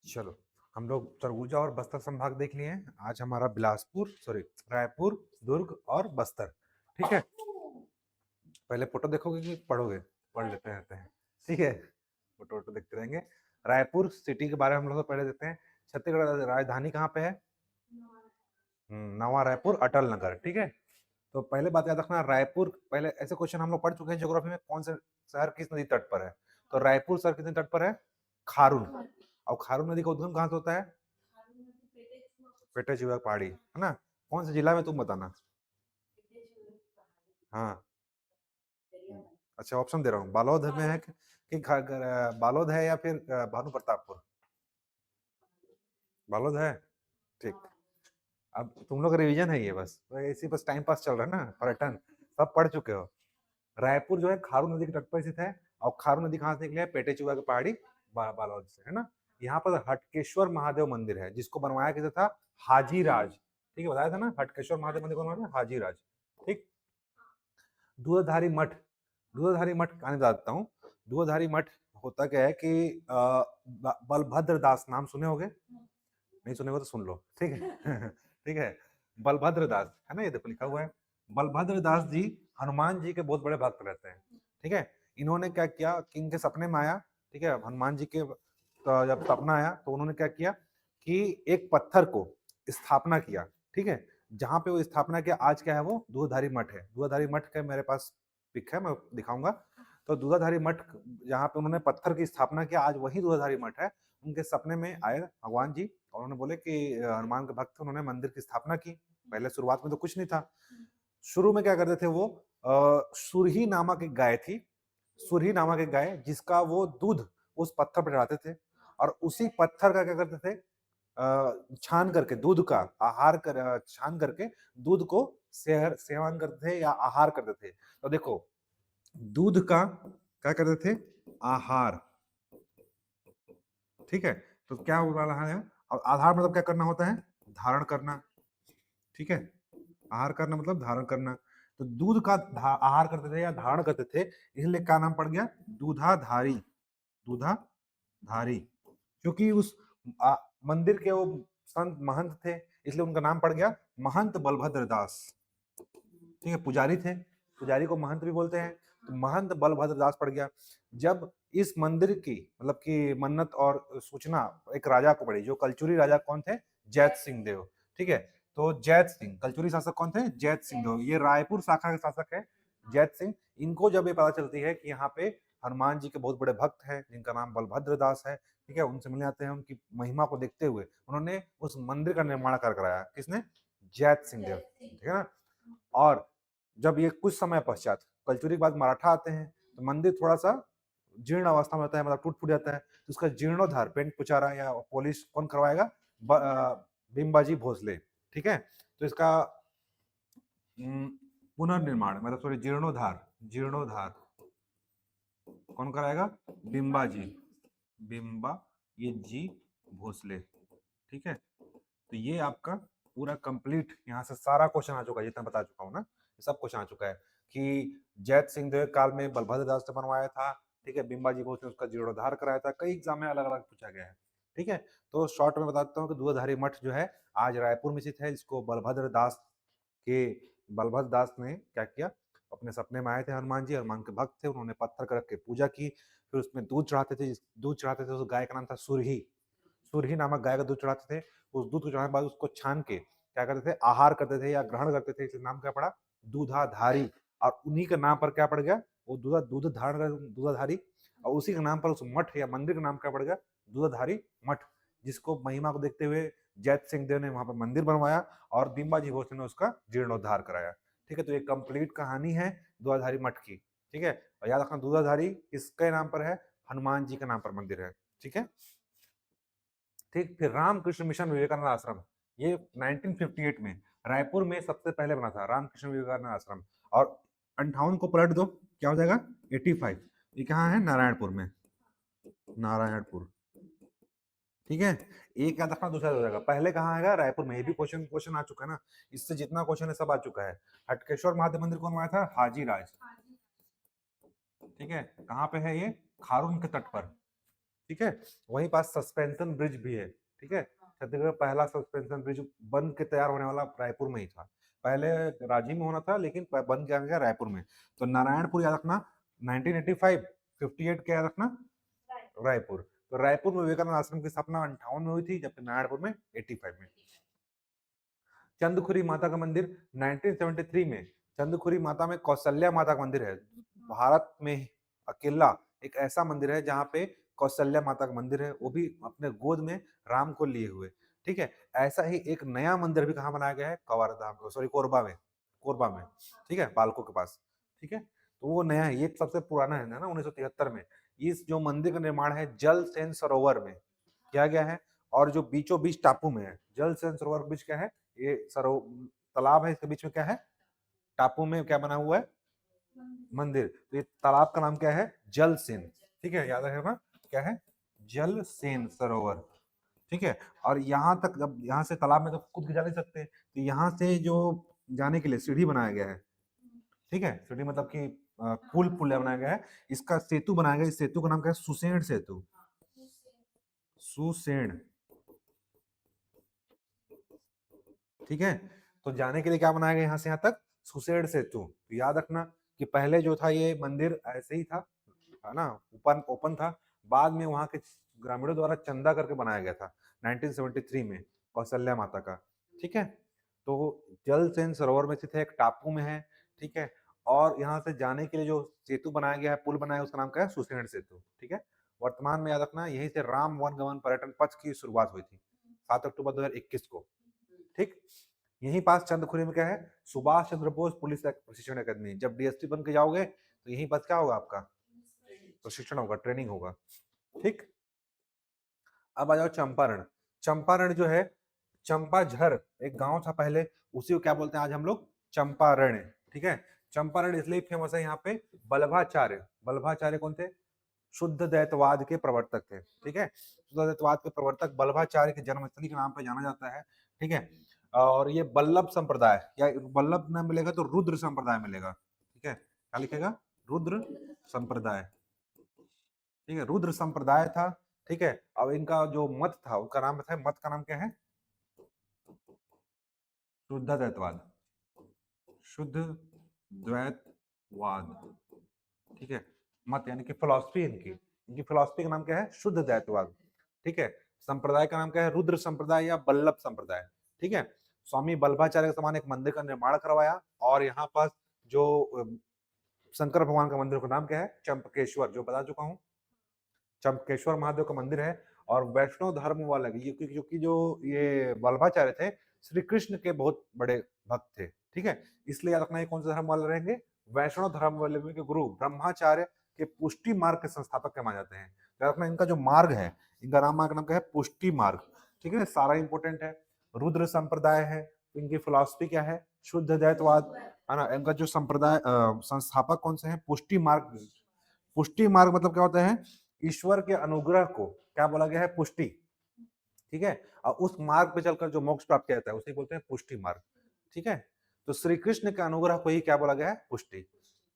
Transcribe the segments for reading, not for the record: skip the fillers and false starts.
चलो, हम लोग सरगुजा और बस्तर संभाग देख लिए हैं। आज हमारा बिलासपुर सॉरी रायपुर, दुर्ग और बस्तर। ठीक है, पहले फोटो देखोगे कि पढ़ोगे? पढ़ लेते रहते हैं। ठीक है, फोटो वोटो देखते रहेंगे। रायपुर सिटी के बारे में हम लोग पहले देते हैं। छत्तीसगढ़ राजधानी कहाँ पे है? नवा रायपुर, अटल नगर। ठीक है, तो पहले बात याद रखना, रायपुर पहले ऐसे क्वेश्चन हम लोग पढ़ चुके हैं ज्योग्राफी में। कौन से शहर किस नदी तट पर है? तो रायपुर शहर किस नदी तट पर है? खारून। और खारून नदी का उद्गम कहाँ से होता है? पेटे चिवा पहाड़ी, है ना? कौन से जिला में, तुम बताना। हाँ, अच्छा ऑप्शन दे रहा हूँ। बालोद में है कि बालोद है या फिर भानु प्रतापपुर? बालोद है। ठीक, अब तुम लोग रिवीजन है ये, बस इसी बस टाइम पास चल रहा है ना, पर्यटन सब पढ़ चुके हो। रायपुर जो है खारून नदी के तट पर स्थित है। और खारून नदी कहाँ से निकली है? पेटे चुआ की पहाड़ी, बालोद से, है ना? यहाँ पर हटकेश्वर महादेव मंदिर है, जिसको बनवाया किया था? हाजी राज। ठीक है, बताया था ना, हटकेश्वर महादेव मंदिर बनवाया हाजी राज। ठीक, दूधाधारी मठ। दूधाधारी मठ आने बताता हूँ। दूधाधारी मठ होता क्या है कि बलभद्र दास, नाम सुने होंगे? नहीं सुने हो तो सुन लो। ठीक है ठीक है, बलभद्र दास है ना, ये देखो लिखा हुआ है। बलभद्र दास जी हनुमान जी के बहुत बड़े भक्त रहते हैं। ठीक है, इन्होंने क्या किया कि इनके सपने में आया, ठीक है, हनुमान जी के तो जब सपना आया तो उन्होंने क्या किया कि एक पत्थर को स्थापना किया। ठीक है, जहां पे वो स्थापना किया आज क्या है? वो दूधाधारी मठ है। दूधाधारी मठ का मेरे पास पिक है, मैं दिखाऊंगा। तो दूधाधारी मठ जहाँ पे उन्होंने पत्थर की स्थापना किया, आज वही दूधाधारी मठ है। उनके सपने में आए भगवान जी और उन्होंने बोले कि हनुमान के भक्त, उन्होंने मंदिर की स्थापना की। पहले शुरुआत में तो कुछ नहीं था। शुरू में क्या करते थे वो, सुरही नामक एक गाय थी, सुरही नामक एक गाय, जिसका वो दूध उस पत्थर पर चढ़ाते थे। और उसी पत्थर का क्या करते थे, छान करके दूध का आहार कर, छान करके दूध को सेवन करते थे या आहार करते थे। तो देखो, दूध का क्या करते थे? आहार। ठीक है, तो क्या हो रहा है? और आहार मतलब क्या करना होता है? धारण करना। ठीक है, आहार करना मतलब धारण करना। तो दूध का आहार करते थे या धारण करते थे, इसलिए क्या नाम पड़ गया? दूधाधारी। दूधाधारी, क्योंकि उस मंदिर के वो संत महंत थे, इसलिए उनका नाम पड़ गया महंत बलभद्र दास। ठीक है, पुजारी थे, पुजारी को महंत भी बोलते हैं, तो महंत बलभद्र दास पड़ गया। जब इस मंदिर की मतलब की मन्नत और सूचना एक राजा को पड़ी, जो कलचुरी राजा कौन थे? जैत सिंह देव। ठीक है, तो जैत सिंह कलचुरी शासक कौन थे? जैत सिंह देव, ये रायपुर शाखा के शासक है जैत सिंह। इनको जब ये पता चलती है कि यहाँ पे हनुमान जी के बहुत बड़े भक्त हैं जिनका नाम बलभद्र दास है, ठीक है, उनसे मिलने आते हैं। उनकी महिमा को देखते हुए उन्होंने उस मंदिर का निर्माण कर कराया। किसने? जैत सिंह देव। ठीक है ना? और जब ये कुछ समय पश्चात कलचुरी के बाद मराठा आते हैं, तो मंदिर थोड़ा सा जीर्ण अवस्था में होता है, मतलब टूट फूट जाता है। तो उसका जीर्णोद्धार, पेंट पुचारा या पॉलिश कौन करवाएगा? बिम्बाजी भोसले। ठीक है, तो इसका पुनर्निर्माण मतलब सॉरी जीर्णोद्धार, जीर्णोद्धार कौन कराएगा? बिम्बाजी, बिम्बा ये जी भोसले। ठीक है, तो ये आपका पूरा कंप्लीट, यहाँ से सारा क्वेश्चन आ चुका है, जितना बता चुका हूँ ना, सब क्वेश्चन आ चुका है कि जैत सिंह देव काल में बलभद्र दास ने बनवाया था। ठीक है, बिम्बाजी घोष ने उसका जीर्णोद्धार कराया था। कई एग्जाम में अलग अलग पूछा गया है। ठीक है, तो शॉर्ट में बताता हूँ कि दूधाधारी मठ जो है आज रायपुर में स्थित है, जिसको बलभद्र दास के बलभद्र दास ने क्या किया, अपने सपने में आए थे हनुमान जी, हनुमान के भक्त थे, उन्होंने पत्थर कर रख के पूजा की। फिर उसमें दूध चढ़ाते थे, दूध चढ़ाते थे, उस गाय का नाम था सुरही। सुरही नामक गाय का दूध चढ़ाते थे। उस दूध को चढ़ाने के बाद उसको छान के क्या करते थे? आहार करते थे या ग्रहण करते थे, इसलिए नाम क्या पड़ा? दूधाधारी। और उन्हीं के नाम पर क्या पड़ गया? वो दूध धारण, दूधाधारी। और उसी के नाम पर उस मठ या मंदिर का नाम क्या पड़ गया? दूधाधारी मठ, जिसको महिमा को देखते हुए जैत सिंह देव ने वहां पर मंदिर बनवाया और बिम्बाजी भोसले ने उसका जीर्णोद्धार कराया। ठीक है, तो ये कंप्लीट कहानी है दूधाधारी मठ की। ठीक है, और याद रखना दूधाधारी किसके नाम पर है? हनुमान जी के नाम पर मंदिर है। ठीक है, ठीक। फिर रामकृष्ण मिशन विवेकानंद आश्रम, ये 1958 में रायपुर में सबसे पहले बना था रामकृष्ण विवेकानंद आश्रम। और 58 को पलट दो, क्या हो जाएगा? 85। ये कहाँ है? नारायणपुर में, नारायणपुर। ठीक है, एक याद रखना, दूसरा हो जाएगा। पहले कहाँ है? रायपुर में। ये भी क्वेश्चन क्वेश्चन आ चुका है ना, इससे जितना क्वेश्चन है सब आ चुका है। हटकेश्वर महादेव मंदिर कौन बनाया था? हाजी राज। ठीक है, कहाँ पे है ये? खारून के तट पर। ठीक है। वहीं पास सस्पेंशन ब्रिज भी है, ठीक है। छत्तीसगढ़ का पहला सस्पेंशन ब्रिज बन के तैयार होने वाला रायपुर में ही था। पहले रांची में होना था, लेकिन बन क्या गया रायपुर में। तो नारायणपुर याद रखना 1985, 58 क्या याद रखना, रायपुर। तो रायपुर में विवेकानंद आश्रम की स्थापना 58 में हुई थी, जबकि नारायणपुर में 85 में। चंदखुरी माता का मंदिर 1973 में। चंदखुरी माता में कौशल्या माता का मंदिर है। भारत में अकेला एक ऐसा मंदिर है जहाँ पे कौशल्या माता का मंदिर है, वो भी अपने गोद में राम को लिए हुए। ठीक है। ऐसा ही एक नया मंदिर भी कहाँ बनाया गया है, कवारधाम, सॉरी कोरबा में, कोरबा में। ठीक है, बालको के पास। ठीक है, तो वो नया है, ये सबसे पुराना है ना 1973 में। इस जो मंदिर का निर्माण है जल सेन सरोवर में किया गया है, और जो बीचों बीच टापू में है। जल सेन सरोवर बीच क्या है, ये सरो तालाब है, इसके बीच में क्या है, टापू में क्या बना हुआ है, मंदिर। तो ये तालाब का नाम क्या है, जल सेन। ठीक है, याद रखना क्या है, जल सेन सरोवर। ठीक है। और यहाँ तक, जब यहाँ से तालाब में तो खुद जा नहीं सकते, तो यहाँ से जो जाने के लिए सीढ़ी बनाया गया है। ठीक है, सीढ़ी मतलब कि पुल बनाया गया है। इसका सेतु बनाया गया, इस सेतु का नाम क्या है, सुसेण सेतु। सुसेण। ठीक है। तो जाने के लिए क्या बनाया गया यहाँ से यहाँ तक, सुसेण सेतु। तो याद रखना कि पहले जो था ये मंदिर ऐसे ही था, है ना, ओपन ओपन था। बाद में वहां के ग्रामीणों द्वारा चंदा करके बनाया गया था 1973 में, कौशल्या माता का। ठीक है। तो जल सेन सरोवर में स्थित है, एक टापू में है। ठीक है। और यहाँ से जाने के लिए जो सेतु बनाया गया है, पुल बनाया है, उसका नाम क्या है, सुसेण सेतु। ठीक है। वर्तमान में याद रखना यहीं से राम वन गमन पर्यटन पथ की शुरुआत हुई थी 7 अक्टूबर 2021 को। ठीक। यहीं पास चंदखुरी में क्या है, सुभाष चंद्र बोस पुलिस प्रशिक्षण अकादमी। जब डीएसपी बन के जाओगे तो यहीं पास क्या होगा, आपका प्रशिक्षण होगा, ट्रेनिंग होगा। ठीक। अब आ जाओ चंपारण। चंपारण जो है, चंपाझर एक गांव था पहले, उसी को क्या बोलते हैं आज हम लोग, चंपारण। ठीक है। चंपारण इसलिए फेमस है, यहाँ पे बल्लभाचार्य, बल्लभाचार्य कौन थे, शुद्ध दैतवाद के प्रवर्तक थे। ठीक है, शुद्ध दैतवाद के प्रवर्तक बल्लभाचार्य के जन्मस्थली के नाम पर जाना जाता है। ठीक है। और ये बल्लभ संप्रदाय, या बल्लभ नाम मिलेगा तो रुद्र संप्रदाय मिलेगा। ठीक है, क्या लिखेगा, रुद्र संप्रदाय। ठीक है, रुद्र संप्रदाय था। ठीक है। अब इनका जो मत था, उनका नाम था, मत का नाम क्या है, शुद्ध द्वैतवाद, शुद्ध द्वैतवाद। ठीक है। मत यानी कि फिलॉसफी, इनकी इनकी फिलॉसफी का नाम क्या है, शुद्ध द्वैतवाद। ठीक है। संप्रदाय का नाम क्या है, रुद्र संप्रदाय या बल्लभ संप्रदाय। ठीक है। स्वामी बल्लभाचार्य के समान एक मंदिर का निर्माण करवाया, और यहाँ पास जो शंकर भगवान का मंदिर का नाम क्या है, चंपकेश्वर, जो बता चुका हूँ, चंपकेश्वर महादेव का मंदिर है। और वैष्णव धर्म वाला, ये क्योंकि जो ये वल्लभाचार्य थे, श्री कृष्ण के बहुत बड़े भक्त थे। ठीक है, इसलिए याद रखना, ये कौन सा धर्म वाले रहेंगे, वैष्णव धर्म वाले के गुरु ब्रह्माचार्य के पुष्टि मार्ग के संस्थापक माने जाते हैं। याद रखना, इनका जो मार्ग है, इनका नाम क्या है, पुष्टि मार्ग। ठीक है, सारा इंपोर्टेंट है। रुद्र संप्रदाय है, तो इनकी फिलॉसफी क्या है, शुद्ध दैतवाद, है ना। इनका जो संप्रदाय संस्थापक कौन से हैं, पुष्टि मार्ग। पुष्टि मार्ग मतलब क्या होता है, ईश्वर के अनुग्रह को क्या बोला गया है, पुष्टि। ठीक है। और उस मार्ग पे चलकर जो मोक्ष प्राप्त किया जाता है, उसे बोलते हैं पुष्टि मार्ग। ठीक है। तो श्री कृष्ण के अनुग्रह को ही क्या बोला गया है, पुष्टि।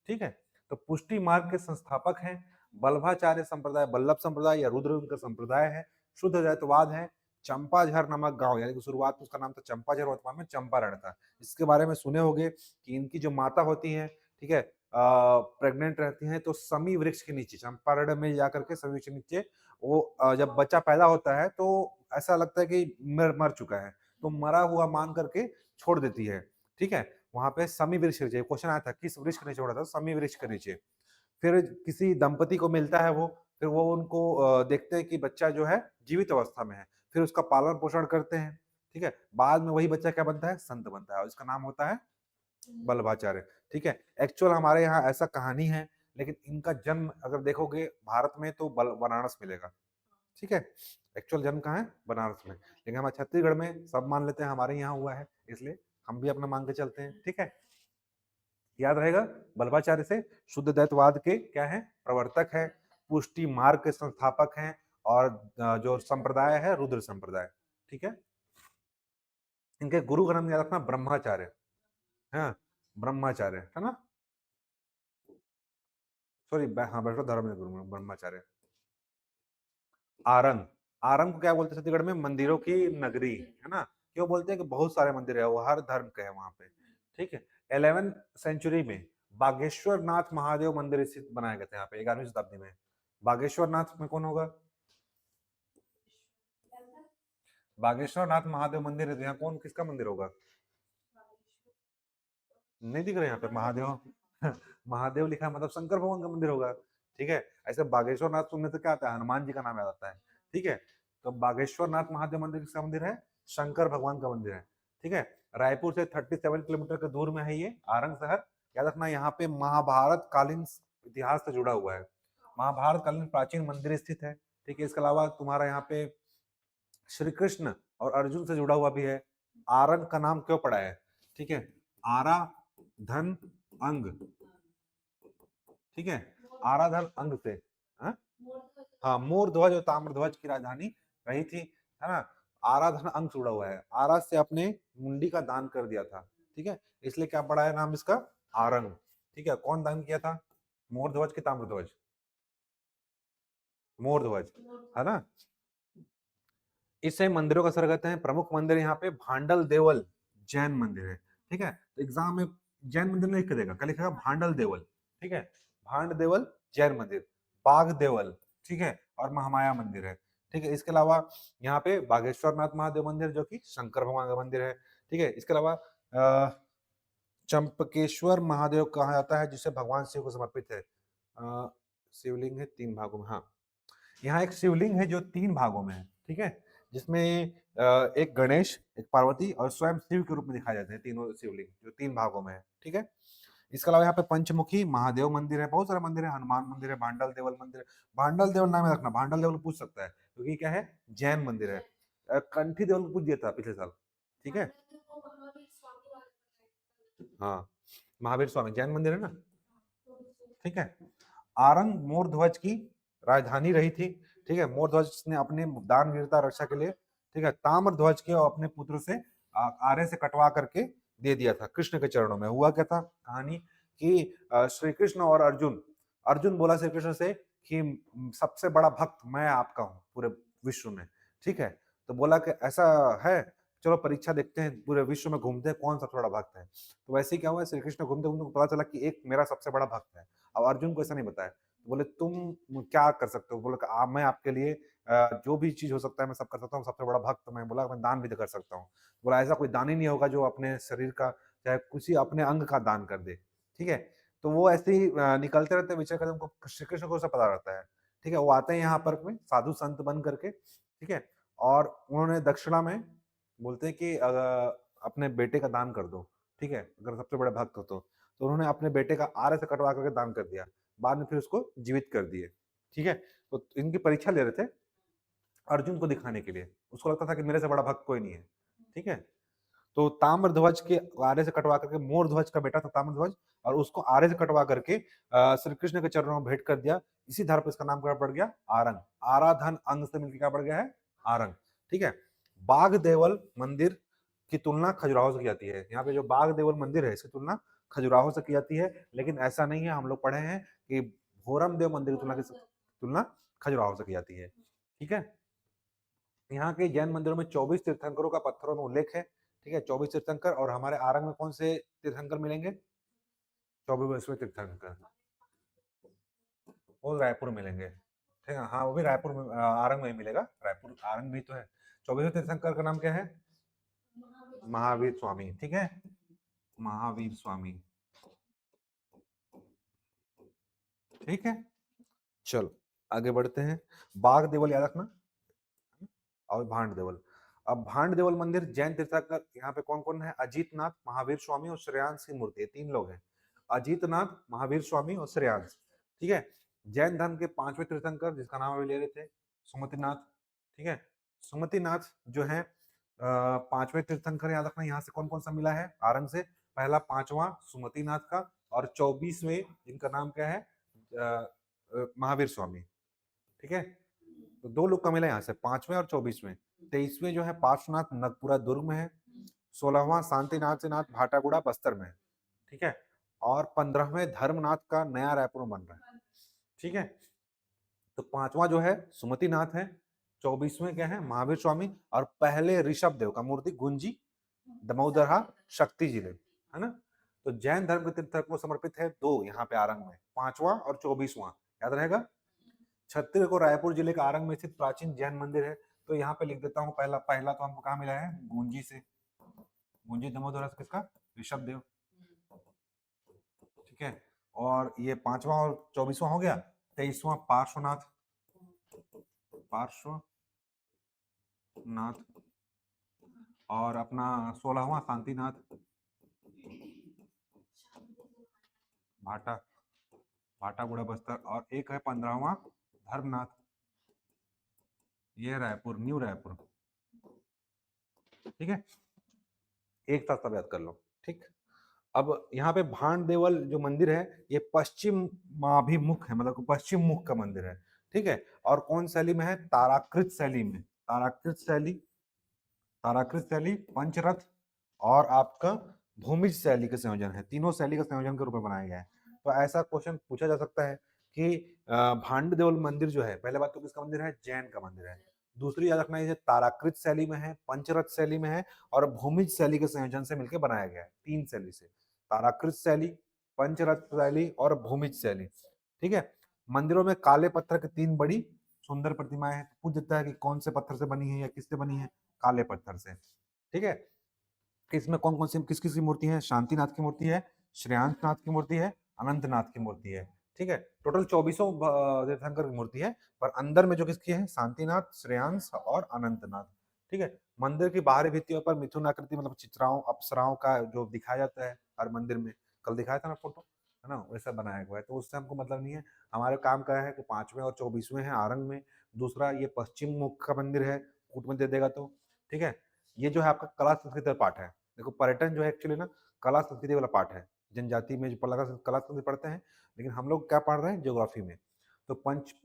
ठीक है। तो पुष्टि मार्ग के संस्थापक हैं बल्लभाचार्य संप्रदाय, बल्लभ संप्रदाय या रुद्र उनका संप्रदाय है। शुद्ध द्वैतवाद है। चंपाझर नामक गांव, यानी कि शुरुआत में उसका नाम था चंपाझर, वर्तमान में चंपारण था। इसके बारे में सुने होंगे कि इनकी जो माता होती है, ठीक है, प्रेग्नेंट रहती हैं, तो समी वृक्ष के नीचे, चंपारण में जाकर के समी वृक्ष के नीचे वो जब बच्चा पैदा होता है तो ऐसा लगता है कि मर चुका है, तो मरा हुआ मान करके छोड़ देती है। ठीक है। वहां पे समी वृक्ष के नीचे, क्वेश्चन आया था किस वृक्ष के नीचे छोड़ा था, समी वृक्ष के नीचे। फिर किसी दंपति को मिलता है वो, फिर वो उनको देखते हैं कि बच्चा जो है जीवित अवस्था में है, फिर उसका पालन पोषण करते हैं। ठीक है। बाद में वही बच्चा क्या बनता है, संत बनता है, और इसका नाम होता है बल्लभाचार्य। ठीक है। एक्चुअल हमारे यहाँ ऐसा कहानी है, लेकिन इनका जन्म अगर देखोगे भारत में तो बनारस मिलेगा। ठीक है। एक्चुअल जन्म कहाँ है, बनारस में, लेकिन हमारे छत्तीसगढ़ में सब मान लेते हैं हमारे यहाँ हुआ है, इसलिए हम भी अपना मान के चलते हैं। ठीक है, याद रहेगा, बल्लभाचार्य से शुद्ध दैतवाद के क्या है, प्रवर्तक है, पुष्टि मार्ग के संस्थापक हैं, और जो संप्रदाय है रुद्र संप्रदाय। ठीक है। इनके गुरु का नाम याद रखना, ब्रह्माचार्य। हाँ, ब्रह्माचार्य है ना, सॉरी, हाँ, वैष्णव धर्म में गुरु ब्रह्माचार्य। आरंग, आरंग को क्या बोलते हैं छत्तीसगढ़ में? मंदिरों की नगरी, है ना। क्यों बोलते हैं कि बहुत सारे मंदिर है, वो हर धर्म के हैं वहां पे, ठीक है। 11वीं सेंचुरी में बागेश्वर नाथ महादेव मंदिर स्थित बनाए गए थे यहाँ पे 11वीं शताब्दी में। बागेश्वर नाथ में कौन होगा? बागेश्वर नाथ महादेव मंदिर है, तो यहाँ कौन किसका मंदिर होगा? नहीं दिख रहा यहाँ पे महादेव? महादेव लिखा है मतलब शंकर भगवान का मंदिर होगा, ठीक है। ऐसे बागेश्वर नाथ सुनने से क्या आता है? हनुमान जी का नाम याद आता है, ठीक है। तो बागेश्वर नाथ महादेव मंदिर किसका मंदिर है? शंकर भगवान का मंदिर है, ठीक है। रायपुर से 37 किलोमीटर के दूर में है ये आरंग शहर। याद रखना यहाँ पे महाभारत कालीन इतिहास से जुड़ा हुआ है, महाभारत कालीन प्राचीन मंदिर स्थित है, ठीक है। इसके अलावा तुम्हारा यहाँ पे श्री कृष्ण और अर्जुन से जुड़ा हुआ भी है। आरंग का नाम क्यों पड़ा है? ठीक है, आरा धन अंग, ठीक है, आराधन अंग से, हाँ हाँ, मोर ध्वज और ताम्र ध्वज की राजधानी रही थी, है ना। आराधन अंग जुड़ा हुआ है, आरा से अपने मुंडी का दान कर दिया था, ठीक है, इसलिए क्या पड़ा है नाम इसका? आरंग, ठीक है। कौन दान किया था? मोर ध्वज की ताम्र ध्वज? मोर ध्वज, है ना। इससे मंदिरों का अंतर्गत है। प्रमुख मंदिर यहाँ पे भांडल देवल जैन मंदिर है, ठीक है। तो एग्जाम में जैन मंदिर नहीं लिखेगा, क्या लिखेगा? भांडल देवल, ठीक है। भांड देवल जैन मंदिर, बाग देवल, ठीक है, और महामाया मंदिर है, ठीक है। इसके अलावा यहाँ पे बागेश्वर नाथ महादेव मंदिर जो कि शंकर भगवान का मंदिर है, ठीक है। इसके अलावा चंपकेश्वर महादेव कहा जाता है जिसे भगवान शिव को समर्पित है। शिवलिंग है 3 भागों में, हाँ, यहाँ एक शिवलिंग है जो 3 भागों में है, ठीक है, जिसमें एक गणेश, एक पार्वती और स्वयं शिव के रूप में दिखाए जाते हैं तीनों शिवलिंग जो 3 भागों में है, ठीक है। इसके अलावा यहाँ पे पंचमुखी महादेव मंदिर है, बहुत सारे मंदिर है, हनुमान मंदिर है, भांडल देवल मंदिर है। भांडल देवल नाम रखना, भांडल देवल पूछ सकता है क्योंकि क्या है? जैन मंदिर है। कंठी देवल को पूछ दिया था पिछले साल, ठीक है। हाँ, महावीर स्वामी जैन मंदिर है ना, ठीक है। आरंग मोर ध्वज की राजधानी रही थी, ठीक है। मोर ध्वज ने अपने दान वीरता रक्षा के लिए, ठीक है, ताम्र ध्वज के अपने पुत्र से आरे से कटवा करके दे दिया था कृष्ण के चरणों में। हुआ क्या था कहानी कि श्री कृष्ण और अर्जुन, अर्जुन बोला श्री कृष्ण से कि सबसे बड़ा भक्त मैं आपका हूँ पूरे विश्व में, ठीक है। तो बोला कि ऐसा है, चलो परीक्षा देखते हैं, पूरे विश्व में घूमते हैं कौन सबसे बड़ा भक्त है। तो वैसे ही क्या हुआ, श्री कृष्ण घूमते घूमते पता चला कि एक मेरा सबसे बड़ा भक्त है। अब अर्जुन को ऐसा नहीं बताया, बोले तुम क्या कर सकते हो? बोले मैं आपके लिए जो भी चीज हो सकता है मैं सब कर सकता हूँ, सबसे बड़ा भक्त मैं। बोला मैं दान भी कर सकता हूँ। बोला ऐसा कोई दान ही नहीं होगा जो अपने शरीर का चाहे किसी अपने अंग का दान कर दे, ठीक है। तो वो ऐसे ही निकलते रहते विचार करते, उनको श्री कृष्ण को सब पता रहता है, ठीक है। वो आते हैं यहाँ पर में साधु संत बन करके, ठीक है, और उन्होंने दक्षिणा में बोलते हैं कि अपने बेटे का दान कर दो, ठीक है, अगर सबसे बड़े भक्त हो तो उन्होंने अपने बेटे का आरे से कटवा करके दान कर दिया, बाद में फिर उसको जीवित कर दिए, ठीक है। तो इनकी परीक्षा ले रहे थे अर्जुन को दिखाने के लिए, उसको लगता था कि मेरे से बड़ा भक्त कोई नहीं है, ठीक है। तो ताम्र ध्वज के आरे से कटवा करके, मोर ध्वज का बेटा था ताम्र ध्वज, और उसको आरे से कटवा करके श्री कृष्ण के चरणों में भेंट कर दिया। इसी धार पर इसका नाम क्या पड़ गया? आरंग। आराधन अंग से मिलकर क्या पड़ गया है? आरंग, ठीक है। बाग देवल मंदिर की तुलना खजुराहो से की जाती है। यहाँ पे जो बाग देवल मंदिर है इसकी तुलना खजुराहो से की जाती है, लेकिन ऐसा नहीं है, हम लोग पढ़े हैं कि भोरम देव मंदिर की तुलना खजुराहो से की जाती है, ठीक है। यहाँ के जैन मंदिरों में 24 तीर्थंकरों का पत्थरों में उल्लेख है, ठीक है, 24 तीर्थंकर। और हमारे आरंग में कौन से तीर्थंकर मिलेंगे? 24वें तीर्थंकर, वो रायपुर मिलेंगे, ठीक है। हाँ, वो भी रायपुर में आरंग में ही मिलेगा, रायपुर आरंग भी तो है। 24वें तीर्थंकर का नाम क्या है? महावीर स्वामी, ठीक है, महावीर स्वामी, ठीक है। चलो आगे बढ़ते हैं। बाग देवल याद रखना और भांड देवल। अब भांड देवल मंदिर जैन तीर्थंकर यहाँ पे कौन कौन है? अजीत नाथ, महावीर स्वामी और श्रेयांश की मूर्ति, 3 लोग हैं, अजीत नाथ, महावीर स्वामी और श्रेयांश, ठीक है। जैन धर्म के 5वें तीर्थंकर जिसका नाम अभी ले रहे थे, सुमतिनाथ, ठीक है। सुमतिनाथ जो है 5वें तीर्थंकर, याद रखना यहाँ से कौन कौन सा मिला है आरंग से? पहला 5वां सुमतिनाथ का, और 24वें जिनका नाम क्या है? महावीर स्वामी, ठीक है। तो 2 लोग का मिला यहाँ से, 5वें और 24वें। 23वें जो है पार्श्वनाथ नगपुरा दुर्ग में है। 16वां शांतिनाथ नाथ भाटागुड़ा बस्तर में है, ठीक है। और 15वें धर्मनाथ का नया रायपुर में बन रहा है, ठीक है। तो 5वां जो है सुमतिनाथ है, 24वें क्या है महावीर स्वामी, और पहले ऋषभ देव का मूर्ति गुंजी दमोदरा शक्ति जिले, है ना। तो जैन धर्म के तीर्थक को समर्पित है दो यहाँ पे आरंग में, 5वां और 24वां, याद रहेगा। छत्तीसगढ़ को रायपुर जिले के आरंग में स्थित प्राचीन जैन मंदिर है। तो यहाँ पे लिख देता हूँ, पहला पहला तो हमको कहाँ मिला है, गुंजी से, गुंजी दमोदरा से किसका, ऋषभ देव, ठीक है। और ये 5वां और 24वां हो गया। 23वां पार्श्वनाथ, पार्श्वनाथ, और अपना 16वां शांतिनाथ, भाटा, भाटा गुड़ा बस्तर, और एक है 15वां धर्मनाथ, ये रायपुर, न्यू रायपुर, ठीक है। एक साथ सब याद कर लो, ठीक। अब यहाँ पे भांड देवल जो मंदिर है ये पश्चिमाभिमुख है, मतलब पश्चिम मुख का मंदिर है, ठीक है। और कौन शैली में है, ताराकृत शैली में, ताराकृत शैली, ताराकृत शैली, पंचरथ और आपका भूमिज शैली का संयोजन है, तीनों शैली का संयोजन के रूप में बनाया गया है। तो ऐसा क्वेश्चन पूछा जा सकता है कि भांड देवल मंदिर जो है, पहले बात तो किसका मंदिर है, जैन का मंदिर है। दूसरी याद रखना, ये ताराकृत शैली में है, पंचरथ शैली में है, और भूमिज शैली के संयोजन से मिलकर बनाया गया है, तीन शैली से, ताराकृत शैली, पंचरथ शैली और भूमिज शैली, ठीक है। मंदिरों में काले पत्थर की तीन बड़ी सुंदर प्रतिमाएं हैं। पूछ देता है कि कौन से पत्थर से बनी है या किससे बनी है, काले पत्थर से, ठीक है। इसमें कौन कौन सी किस किस की मूर्ति है, शांतिनाथ की मूर्ति है, श्रेयांशनाथ की मूर्ति है, अनंतनाथ की मूर्ति है, ठीक है। टोटल 24 तीर्थंकर की मूर्ति है, पर अंदर में जो किसकी है, शांतिनाथ, श्रेयांश और अनंतनाथ, ठीक है। मंदिर की बाहरी भित्तियों पर मिथुन आकृति, मतलब चित्राओं अप्सराओं का जो दिखाया जाता है हर मंदिर में, कल दिखाया था ना फोटो, है ना, वैसा बनाया हुआ है। तो उससे हमको मतलब नहीं है, हमारे काम क्या है कि 5वें और 24वें हैं आरंग में। दूसरा ये पश्चिम मुख का मंदिर है, कूट में दे देगा तो, ठीक है। ये जो है आपका कला संस्कृति पाठ है। देखो पर्यटन जो है एक्चुअली ना कला संस्कृति वाला पाठ है, जनजाति में जो कला संस्कृति पढ़ते हैं, लेकिन हम लोग क्या पढ़ रहे हैं, ज्योग्राफी में। तो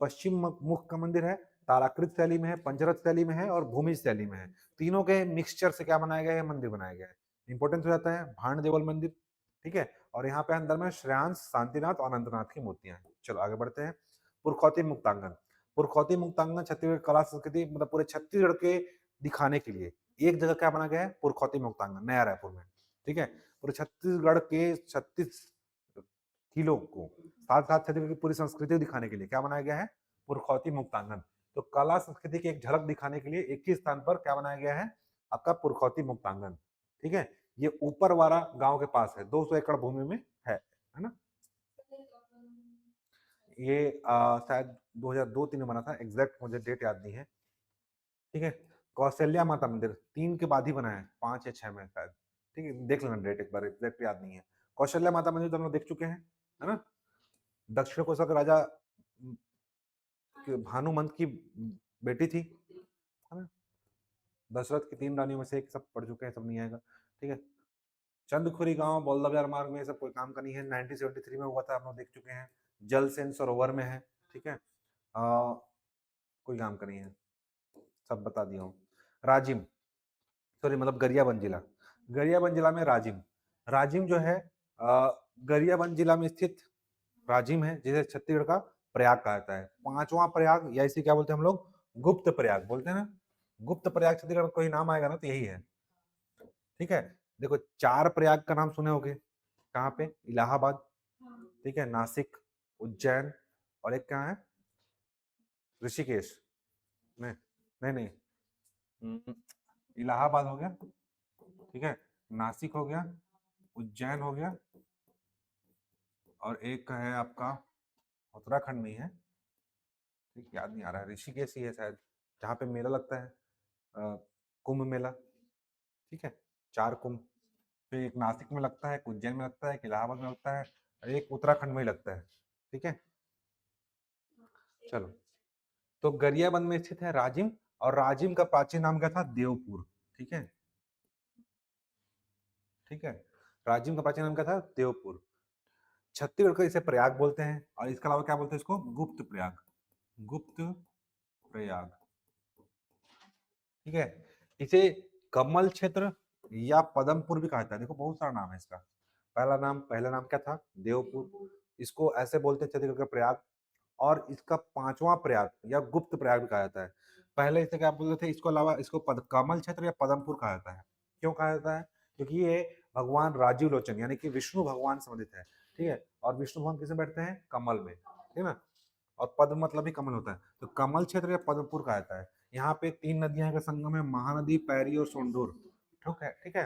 पश्चिम मुख का मंदिर है, ताराकृत शैली में है, पंचरथ शैली में है और भूमि शैली में है। तीनों के मिक्सचर से क्या बनाया गया है, मंदिर बनाया गया है। इंपॉर्टेंस हो जाता है भांड देवल मंदिर, ठीक है। और यहाँ पे अंदर में श्रेयांश, शांतिनाथ और अनंतनाथ की मूर्तियां हैं। चलो आगे बढ़ते हैं। पुरखौती मुक्तांगन, पुरखौती मुक्तांगन छत्तीसगढ़ कला संस्कृति, मतलब पूरे छत्तीसगढ़ के दिखाने के लिए एक जगह क्या बना गया है, पुरखौती मुक्तांगन, नया रायपुर में, ठीक है। पूरे छत्तीसगढ़ के 36 किलो को साथ साथ छत्तीसगढ़ की पूरी संस्कृति दिखाने के लिए क्या बनाया गया है, पुरखौती मुक्तांगन। तो कला संस्कृति की एक झलक दिखाने के लिए एक ही स्थान पर क्या बनाया गया है, आपका पुरखौती मुक्तांगन, ठीक है। ये ऊपर वाला गांव के पास है, 200 एकड़ भूमि में है ना। ये शायद 2002-3 में बना था, एग्जैक्ट मुझे डेट याद नहीं है, ठीक है। कौशल्या माता मंदिर 3 के बाद ही बना है, 5 या 6 में शायद, ठीक है, देख लेना डेट एक बार, एग्जैक्ट याद नहीं है। कौशल्या माता मंदिर तो हम लोग देख चुके हैं, है ना। दक्षिण कोशल राजा भानुमंत की बेटी थी, है ना। दशरथ की 3 रानियों में से एक, सब पढ़ चुके हैं, सब नहीं आएगा, ठीक है। चंदखुरी गांव बौल्दा बाजार मार्ग में, सब कोई काम का नहीं है, 1973 में हुआ था, हम लोग देख चुके हैं। जलसेन सरोवर में है, ठीक है। कोई काम का नहीं है, सब बता दिया हूँ। राजिम, सॉरी मतलब गरियाबंद जिला, गरियाबंद जिला में राजिम, राजिम जो है गरियाबंद जिला में स्थित राजिम है, जिसे छत्तीसगढ़ का प्रयाग कहा जाता है। 5वां प्रयाग, या इसे क्या बोलते हैं हम लोग, गुप्त प्रयाग बोलते हैं ना। गुप्त प्रयाग छत्तीसगढ़ में कोई नाम आएगा ना तो यही है, ठीक है। देखो 4 प्रयाग का नाम सुने होंगे, कहाँ पे, इलाहाबाद, ठीक है, नासिक, उज्जैन, और एक कहाँ है, ऋषिकेश, नहीं नहीं नहीं, इलाहाबाद हो गया, ठीक है, नासिक हो गया, उज्जैन हो गया, और एक है आपका उत्तराखंड में ही है, ठीक, याद नहीं आ रहा है, ऋषिकेश ही है शायद, जहाँ पे मेला लगता है, कुंभ मेला, ठीक है, 4 कुंभ। फिर एक नासिक में लगता है, एक उज्जैन में लगता है, एक इलाहाबाद में लगता है, और एक उत्तराखंड में ही लगता है, ठीक है। चलो, तो गरियाबंद में स्थित है राजिम, और राजिम का प्राचीन नाम क्या था, देवपुर, ठीक है, ठीक है। राजिम का प्राचीन नाम क्या था, देवपुर। छत्तीसगढ़ को इसे प्रयाग बोलते हैं, और इसके अलावा क्या बोलते हैं इसको, गुप्त प्रयाग, गुप्त प्रयाग, ठीक है। इसे कमल क्षेत्र या पदमपुर भी कहा जाता है। देखो बहुत सारा नाम है इसका। पहला नाम क्या था, देवपुर, इसको ऐसे बोलते हैं छत्तीसगढ़ का प्रयाग। और इसका 5वां प्रयाग या गुप्त प्रयाग भी कहा जाता है। पहले इसे क्या बोलते थे, इसको अलावा इसको कमल छत्र या पदमपुर कहा जाता है। क्यों कहा जाता है? क्योंकि ये भगवान राजीव लोचन यानी कि विष्णु भगवान संबंधित है, ठीक है। और विष्णु भगवान किसमें बैठते हैं? कमल में, ठीक है ना। और पद्म मतलब ही कमल होता है, तो कमल क्षेत्र या पद्मपुर कहा जाता है। यहाँ पे 3 नदियां का संगम है, महानदी, पैरी और सोंढूर, ठीक है, ठीक है।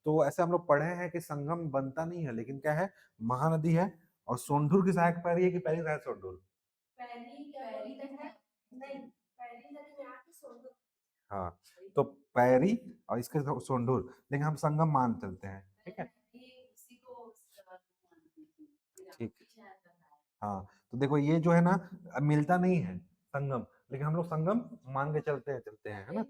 तो ऐसे हम लोग पढ़े हैं कि संगम बनता नहीं है, लेकिन क्या है, महानदी है और सोंढूर की सहायक पैरी है कि पैरी सहायक सोंढूर? हाँ, तो पैरी और इसके सोंढूर, लेकिन हम संगम मान चलते हैं, ठीक है, ठीक। हाँ, तो देखो ये जो है ना, मिलता नहीं है संगम, लेकिन हम लोग संगम मान के चलते हैं, है ना।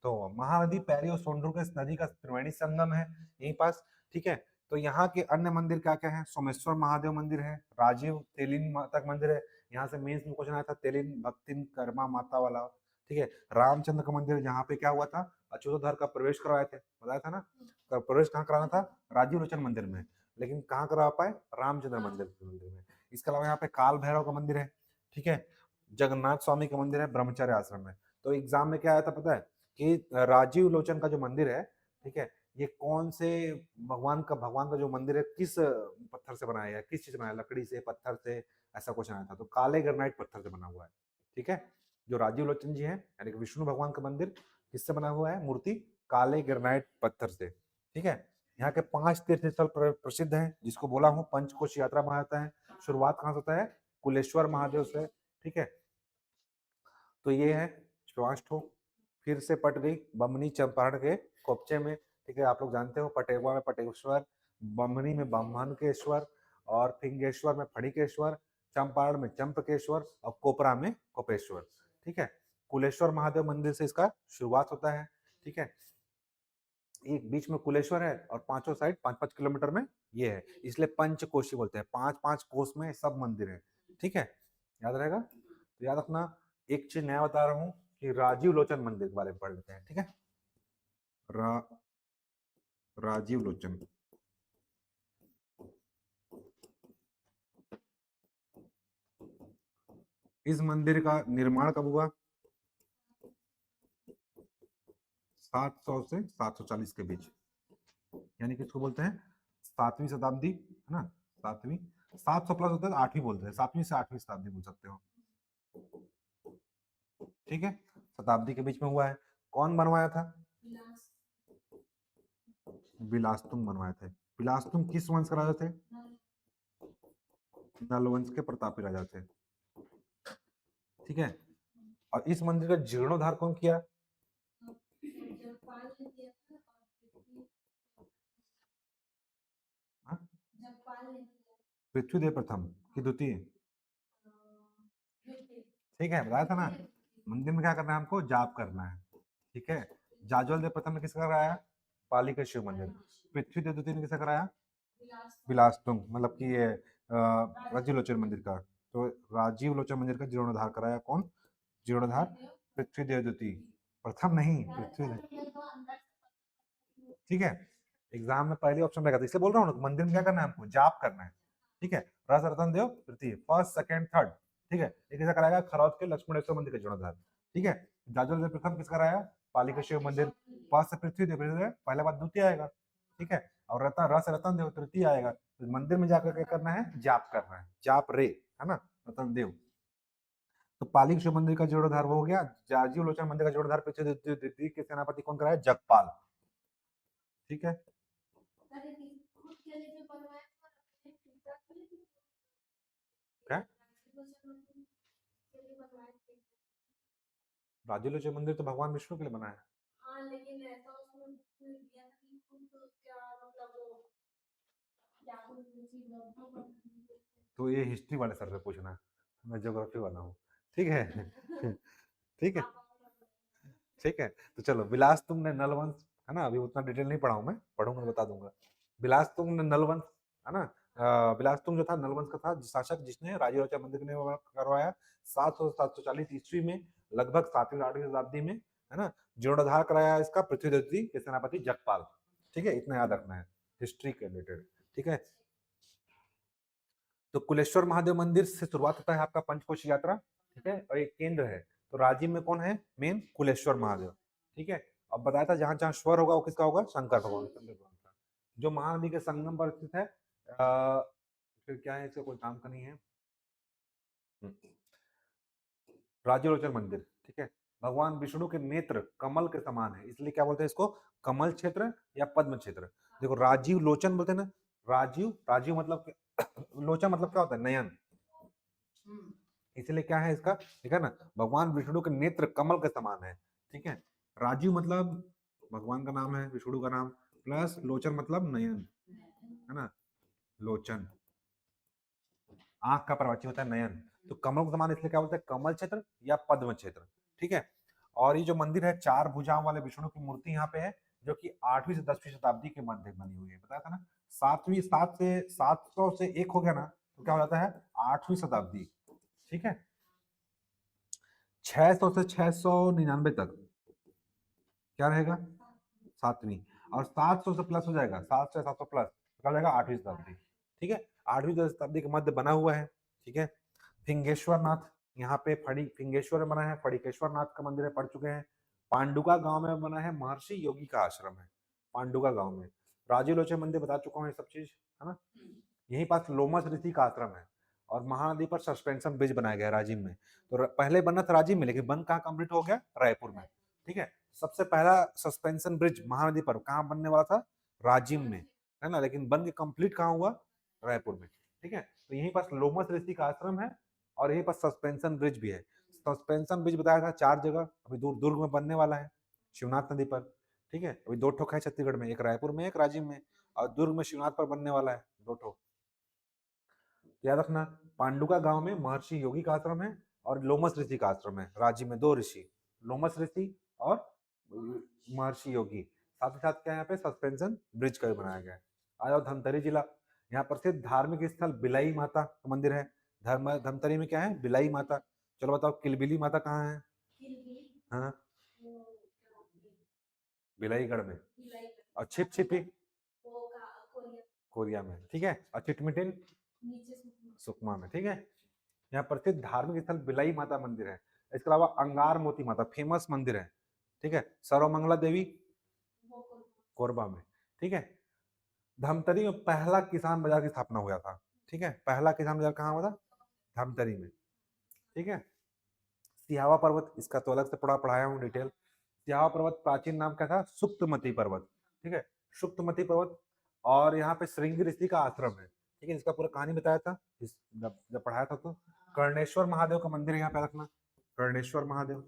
तो महानदी, पैरी और सोंढूर के इस नदी का त्रिवेणी संगम है यहीं पास, ठीक है। तो यहाँ के अन्य मंदिर क्या क्या है? सोमेश्वर महादेव मंदिर है, राजीव तेलिन माता का मंदिर है, यहाँ से मेंस में क्वेश्चन आया था, तेलिन भक्तिन कर्मा माता वाला, ठीक है। रामचंद्र का मंदिर, जहाँ पे क्या हुआ था, अच्युतधार का प्रवेश करवाए थे, बताया था ना। प्रवेश कहाँ कराना था? राजीव लोचन मंदिर में, लेकिन कहाँ करवा पाए? रामचंद्र मंदिर में। इसके अलावा यहाँ पे काल भैरव का मंदिर है, ठीक है। जगन्नाथ स्वामी का मंदिर है ब्रह्मचर्य आश्रम में। तो एग्जाम में क्या आया था पता है कि राजीव लोचन का जो मंदिर है, ठीक है, ये कौन से भगवान का जो मंदिर है, किस पत्थर से बनाया है, किस चीज से बनाया, लकड़ी से, पत्थर से, ऐसा क्वेश्चन आया था। तो काले ग्रेनाइट पत्थर से बना हुआ है, ठीक है। जो राजीव लोचन जी हैं यानी कि विष्णु भगवान का मंदिर किससे बना हुआ है? मूर्ति काले ग्रेनाइट पत्थर से, ठीक है। यहाँ के 5 तीर्थ स्थल प्रसिद्ध हैं, जिसको बोला हूँ पंचकोश यात्रा माना जाता है। शुरुआत कहाँ से होता है? कुलेश्वर महादेव से, ठीक है। तो ये है 5 ठो। फिर से पट गई बमनी चंपारण के कोपचे में, ठीक है। आप लोग जानते हो पटेवा में पटेश्वर, बमनी में बम्हनकेश्वर और फिंगेश्वर में फणिकेश्वर, चंपारण में चंपकेश्वर और कोपरा में कोपेश्वर, ठीक है। कुलेश्वर महादेव मंदिर से इसका शुरुआत होता है, ठीक है। एक बीच में कुलेश्वर है और पांचों साइड 5-5 किलोमीटर में ये है, इसलिए पंचकोशी बोलते हैं। 5-5 कोस में सब मंदिर है, ठीक है। याद रहेगा। तो याद रखना, एक चीज नया बता रहा हूँ कि राजीव लोचन मंदिर के बारे में पढ़ लेते हैं, ठीक है। रा, राजीव लोचन, इस मंदिर का निर्माण कब हुआ? 700 से 740 के बीच, यानी कि इसको बोलते हैं 7वीं शताब्दी, है ना। 7वीं, 700 प्लस होता है तो 8वीं बोलते हैं, 7वीं से 8वीं शताब्दी बोल सकते हो, ठीक है। शताब्दी के बीच में हुआ है। कौन बनवाया था? बिलास्तुंग बनवाए थे। बिलास्तुंग किस वंश के राजा थे? नल वंश के प्रतापी राजा थे, ठीक है। और इस मंदिर का जीर्णोद्धार कौन किया? हाँ? पृथ्वीदेव प्रथम की द्वितीय, ठीक है, बताया था ना। मंदिर में क्या करना है हमको? जाप करना है, ठीक है। जाजवल देव प्रथम ने किसका कराया? पाली का शिव मंदिर। पृथ्वी देव द्वितीय ने किसका कराया? बिलासतुंग, मतलब कि ये राजीव लोचन मंदिर का। तो राजीव लोचन मंदिर का जीर्णोद्धार कराया कौन? जीर्णोद्धार पृथ्वी देव द्वितीय, प्रथम नहीं, पृथ्वी देव, ठीक है। एग्जाम में पहले ऑप्शन रहेगा, तो इसलिए बोल रहा हूँ ना, मंदिर में क्या करना है हमको? जाप करना है, ठीक है। रस रतन देव तृतीय, फर्स्ट सेकंड थर्ड, ठीक है। ये कैसा कराएगा? खरौद के लक्ष्मणेश्वर मंदिर का जीर्णोद्धार, ठीक है। जाजवल देव प्रथम किसका कराया? पाली का शिव मंदिर। फर्स्ट पृथ्वी देव, पहले बात द्वितीय आएगा, ठीक है। और रस रतन देव तृतीय आएगा। तो मंदिर में जाकर क्या करना है? जाप करना है, जाप रे, है ना, रतन देव। तो पाली शिव मंदिर का जीर्णोद्धार हो गया। जाजीव लोचन मंदिर का जीर्णोद्धार पृथ्वी द्वितीय के सेनापति कौन कराया? जगपाल, ठीक है। क्या? राजीव लोचन मंदिर तो भगवान विष्णु के लिए बना है। तो ये हिस्ट्री वाले सर से पूछना है, मैं ज्योग्राफी वाला हूँ, ठीक है। ठीक है, ठीक है। तो चलो, बिलास तुमने नलवंश, है ना, अभी उतना डिटेल नहीं पढ़ा हूँ मैं, पढ़ूंगा तो बता दूंगा। बिलास तुंग ने नलवंश, है ना, बिलास तुंग जो था नलवंश का था शासक, जिसने राजीव लोचन मंदिर ने करवाया 740 ईस्वी में, लगभग 7वीं 8वीं शताब्दी में, है ना। जीर्णोद्धार कराया इसका पृथ्वी देव के सेनापति जगपाल, ठीक है। इतना याद रखना है हिस्ट्री के रिलेटेड, ठीक है। तो कुलेश्वर महादेव मंदिर से शुरुआत होता है आपका पंचकोशी यात्रा, ठीक है, और एक केंद्र है। तो राजिम में कौन है मेन? कुलेश्वर महादेव। ठीक है, अब बताया था जहां जहां स्वर होगा वो किसका होगा? शंकर भगवान, शंकर भगवान का। जो महानदी के संगम पर स्थित है, फिर क्या है, इसका कोई काम का नहीं है। राजलोचन मंदिर, ठीक है। भगवान विष्णु के नेत्र कमल के समान है, इसलिए क्या बोलते हैं इसको? कमल क्षेत्र या पद्म क्षेत्र। देखो राजीव लोचन बोलते हैं ना, राजीव, राजीव मतलब लोचन मतलब क्या होता है? नयन। इसलिए क्या है इसका, ठीक है ना, भगवान विष्णु के नेत्र कमल के समान है। ठीक है, राजीव मतलब भगवान का नाम है, विष्णु का नाम, प्लस लोचन मतलब नयन, है ना, लोचन, आंख का प्रवाची होता है नयन। तो कमल के समान इसलिए क्या बोलते हैं? कमल क्षेत्र या पद्म क्षेत्र। ठीक है, और ये जो मंदिर है, 4 भुजाओं वाले विष्णु की मूर्ति यहाँ पे है, जो कि 8वीं से 10वीं शताब्दी के मध्य बनी हुई है। बताया था ना, 700 से एक हो गया ना, तो क्या हो जाता है? 8वीं शताब्दी। ठीक है, 600 से 699 तक क्या रहेगा? 7वीं। और 700 से प्लस हो जाएगा, 700 से 700 प्लस क्या हो जाएगा? 8वीं शताब्दी। ठीक है, 8वीं शताब्दी के मध्य बना हुआ है। ठीक है, फिंगेश्वर नाथ, यहाँ पे फड़ी फिंगेश्वर में बना है, फड़िकेश्वर नाथ का मंदिर है, पढ़ चुके हैं। पांडुका गांव में बना है, महर्षि योगी का आश्रम है पांडुका गांव में। राजीलोचन मंदिर बता चुका हूँ ये सब चीज, है ना। यहीं पास लोमस ऋषि का आश्रम है, और महानदी पर सस्पेंशन ब्रिज बनाया गया है राजिम में। तो पहले बनना था राजिम में, लेकिन बन कहाँ कंप्लीट हो गया? रायपुर में। ठीक है, सबसे पहला सस्पेंशन ब्रिज महानदी पर कहाँ बनने वाला था? राजिम में, है ना, लेकिन बन के कंप्लीट कहाँ हुआ? रायपुर में। ठीक है, तो यहीं पास लोमस ऋषि का आश्रम है, और यहीं पास सस्पेंशन ब्रिज भी है। सस्पेंशन ब्रिज बताया था 4 जगह, अभी दुर्ग में बनने वाला है, शिवनाथ नदी पर। ठीक है, अभी 2 ठोक है छत्तीसगढ़ में, एक रायपुर में, एक राजिम में, और दुर्ग में शिवनाथ पर बनने वाला है 2 ठोक। याद रखना, पांडुका गांव में महर्षि योगी का आश्रम है, और लोमस ऋषि का आश्रम है। राज्य में 2 ऋषि, लोमस ऋषि और महर्षि योगी। साथ ही साथ क्या यहाँ पे सस्पेंशन ब्रिज का भी बनाया गया है। आ जाओ धमतरी जिला, यहाँ प्रसिद्ध धार्मिक स्थल बिलाई माता का मंदिर है। धमतरी में क्या है? बिलाई माता। चलो बताओ, किलबिली माता कहाँ है? हाँ, बिलाईगढ़ में। और छिप छिपी कोरिया में। ठीक है, और चिटमिटिल सुकमा में। ठीक है, यहाँ प्रसिद्ध धार्मिक स्थल बिलाई माता मंदिर है। इसके अलावा अंगार मोती माता फेमस मंदिर है। ठीक है, सर्वमंगला देवी कोरबा में। ठीक है, धमतरी में पहला किसान बाजार की स्थापना हुआ था। ठीक है, पहला किसान बाजार कहाँ हुआ था? धमतरी में। ठीक है, सिहावा पर्वत, इसका तो अलग से पढ़ाया हूँ डिटेल। सिहावा पर्वत प्राचीन नाम क्या था? सुक्तमती पर्वत। ठीक है, सुक्तमती पर्वत, और यहाँ पे श्रृंगी ऋषि का आश्रम है। ठीक है, इसका पूरा कहानी बताया था जब पढ़ाया था। तो कर्णेश्वर महादेव का मंदिर यहाँ पे रखना, कर्णेश्वर महादेव।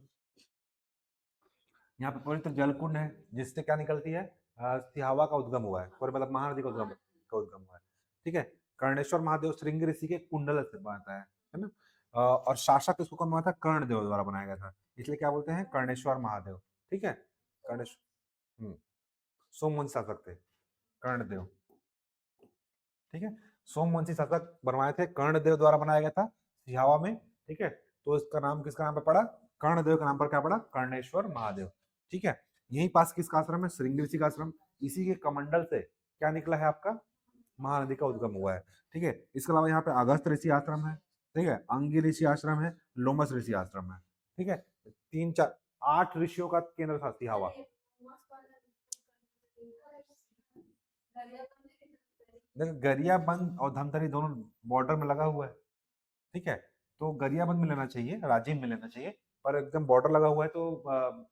यहाँ पे पवित्र जलकुंड है, जिससे क्या निकलती है? सिहावा का उद्गम हुआ है, और मतलब महानदी का उद्गम हुआ है। ठीक है, कर्णेश्वर महादेव श्रृंगी ऋषि के कुंडल से बनता है ना। और शासक इसको कौन बनाया था? कर्णदेव द्वारा बनाया गया था, इसलिए क्या बोलते हैं? कर्णेश्वर महादेव। ठीक है, कर्णेश्वर सोमवंशी शासक थे कर्णदेव। ठीक है, सोमवंशी शासक बनवाए थे, कर्णदेव द्वारा बनाया गया था सिहावा में। ठीक है, तो इसका नाम किसका नाम पे पड़ा? कर्णदेव के नाम पर क्या पड़ा? कर्णेश्वर महादेव। ठीक है, यहीं पास किसका आश्रम है? श्रृंगी ऋषि का आश्रम। इसी के कमंडल से क्या निकला है आपका? महानदी का उद्गम हुआ है। ठीक है, इसके अलावा यहाँ पे अगस्त ऋषि आश्रम है। ठीक है, अंगी ऋषि आश्रम है, लोमस ऋषि आश्रम है। ठीक है, 8 ऋषियों का केंद्र था सिहावा। देखो गरियाबंद और धमतरी दोनों बॉर्डर में लगा हुआ है। ठीक है, तो गरियाबंद में लेना चाहिए, राजिम में लेना चाहिए, पर एकदम बॉर्डर लगा हुआ है, तो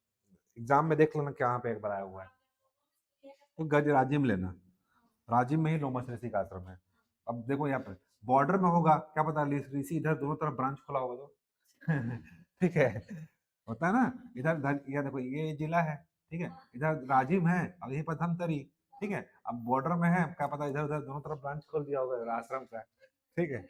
एग्जाम में देख लेना क्या पे बनाया हुआ है। तो राजिम लेना, राजिम में ही लोमस ऋषि का आश्रम है। अब देखो यहाँ पे बॉर्डर में होगा, क्या पता ऋषि इधर दोनों तरफ ब्रांच खुला होगा तो ठीक है, होता है ना, इधर ये देखो ये जिला है। ठीक है, इधर राजिम है और यहीं पर धमतरी। ठीक है, अब बॉर्डर में है, क्या पता इधर उधर दोनों तरफ ब्रांच खोल दिया होगा आश्रम का। ठीक है,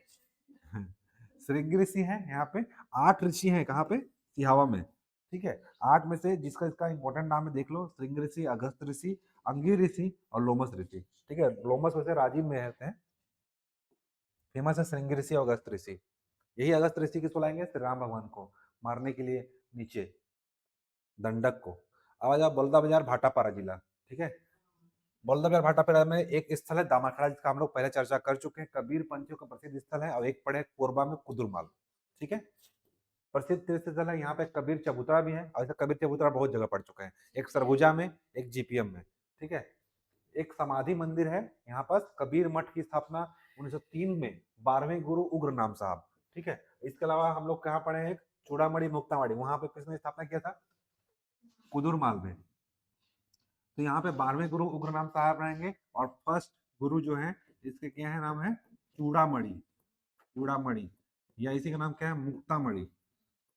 श्रृंगी ऋषि है यहाँ पे। 8 ऋषि हैं कहाँ पे? सिहावा में। ठीक है, 8 में से जिसका इसका इंपॉर्टेंट नाम है देख लो, श्रृंगी ऋषि, अगस्त ऋषि, अंगी ऋषि और लोमस ऋषि। ठीक है, लोमस वैसे राजीव में रहते हैं, फेमस है श्रृंगी ऋषि और अगस्त ऋषि। यही अगस्त ऋषि किसको लाएंगे? श्री राम भगवान को मारने के लिए नीचे, दंडक को। आवाज आप बलदा बाजार भाटापारा जिला। ठीक है, बलदा बाजार भाटापारा में एक स्थल है दामाखड़ा, जिसका हम लोग पहले चर्चा कर चुके हैं, कबीर पंथियों का प्रसिद्ध स्थल है, और एक पड़े कोरबा में कुदुरमाल। ठीक है, प्रसिद्ध तीर्थ स्थल है यहाँ पे कबीर चबूतरा भी है, और ऐसे कबीर चबूतरा बहुत जगह पड़ चुके हैं, एक सरगुजा में, एक जीपीएम में, ठीक है। एक समाधि मंदिर है यहाँ पास, कबीर मठ की स्थापना 1903 में 12वें गुरु उग्र नाम साहब, ठीक है। इसके अलावा हम लोग कहाँ पढ़े हैं, चूड़ामणि मुक्तामणि, वहां पे किसने स्थापना किया था, कुदुरमाल में। तो यहाँ पे 12वें गुरु उग्रनाम साहब रहेंगे, और फर्स्ट गुरु जो है इसके क्या है, नाम है चूड़ामणि, चूड़ामणि, या इसी का नाम क्या है, मुक्तामणि,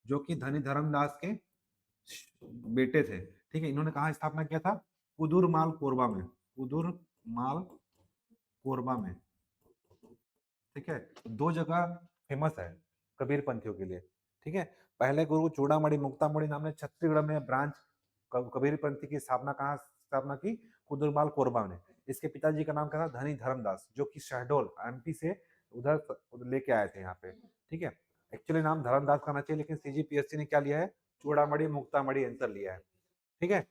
जो कि धनी धर्मदास के बेटे थे, ठीक है। इन्होंने कहा स्थापना किया था, कुदुरमाल कोरबा में, कुदुरमाल कोरबा में, ठीक है। दो जगह फेमस है कबीर पंथियों के लिए, ठीक है। पहले गुरु चूड़ामणि मुक्तामणि नाम ने छत्तीसगढ़ में ब्रांच कबीर पंथी की स्थापना कहाँ स्थापना की, कुदुरमाल कोरबा ने। इसके पिताजी का नाम क्या था, धनी धर्मदास, जो कि शहडोल एमपी से उधर लेके आए थे यहाँ पे, ठीक है। एक्चुअली नाम धर्मदास करना चाहिए, लेकिन सीजीपीएससी ने क्या लिया है, चूड़ामणि मुक्तामणि आंसर लिया है, ठीक है।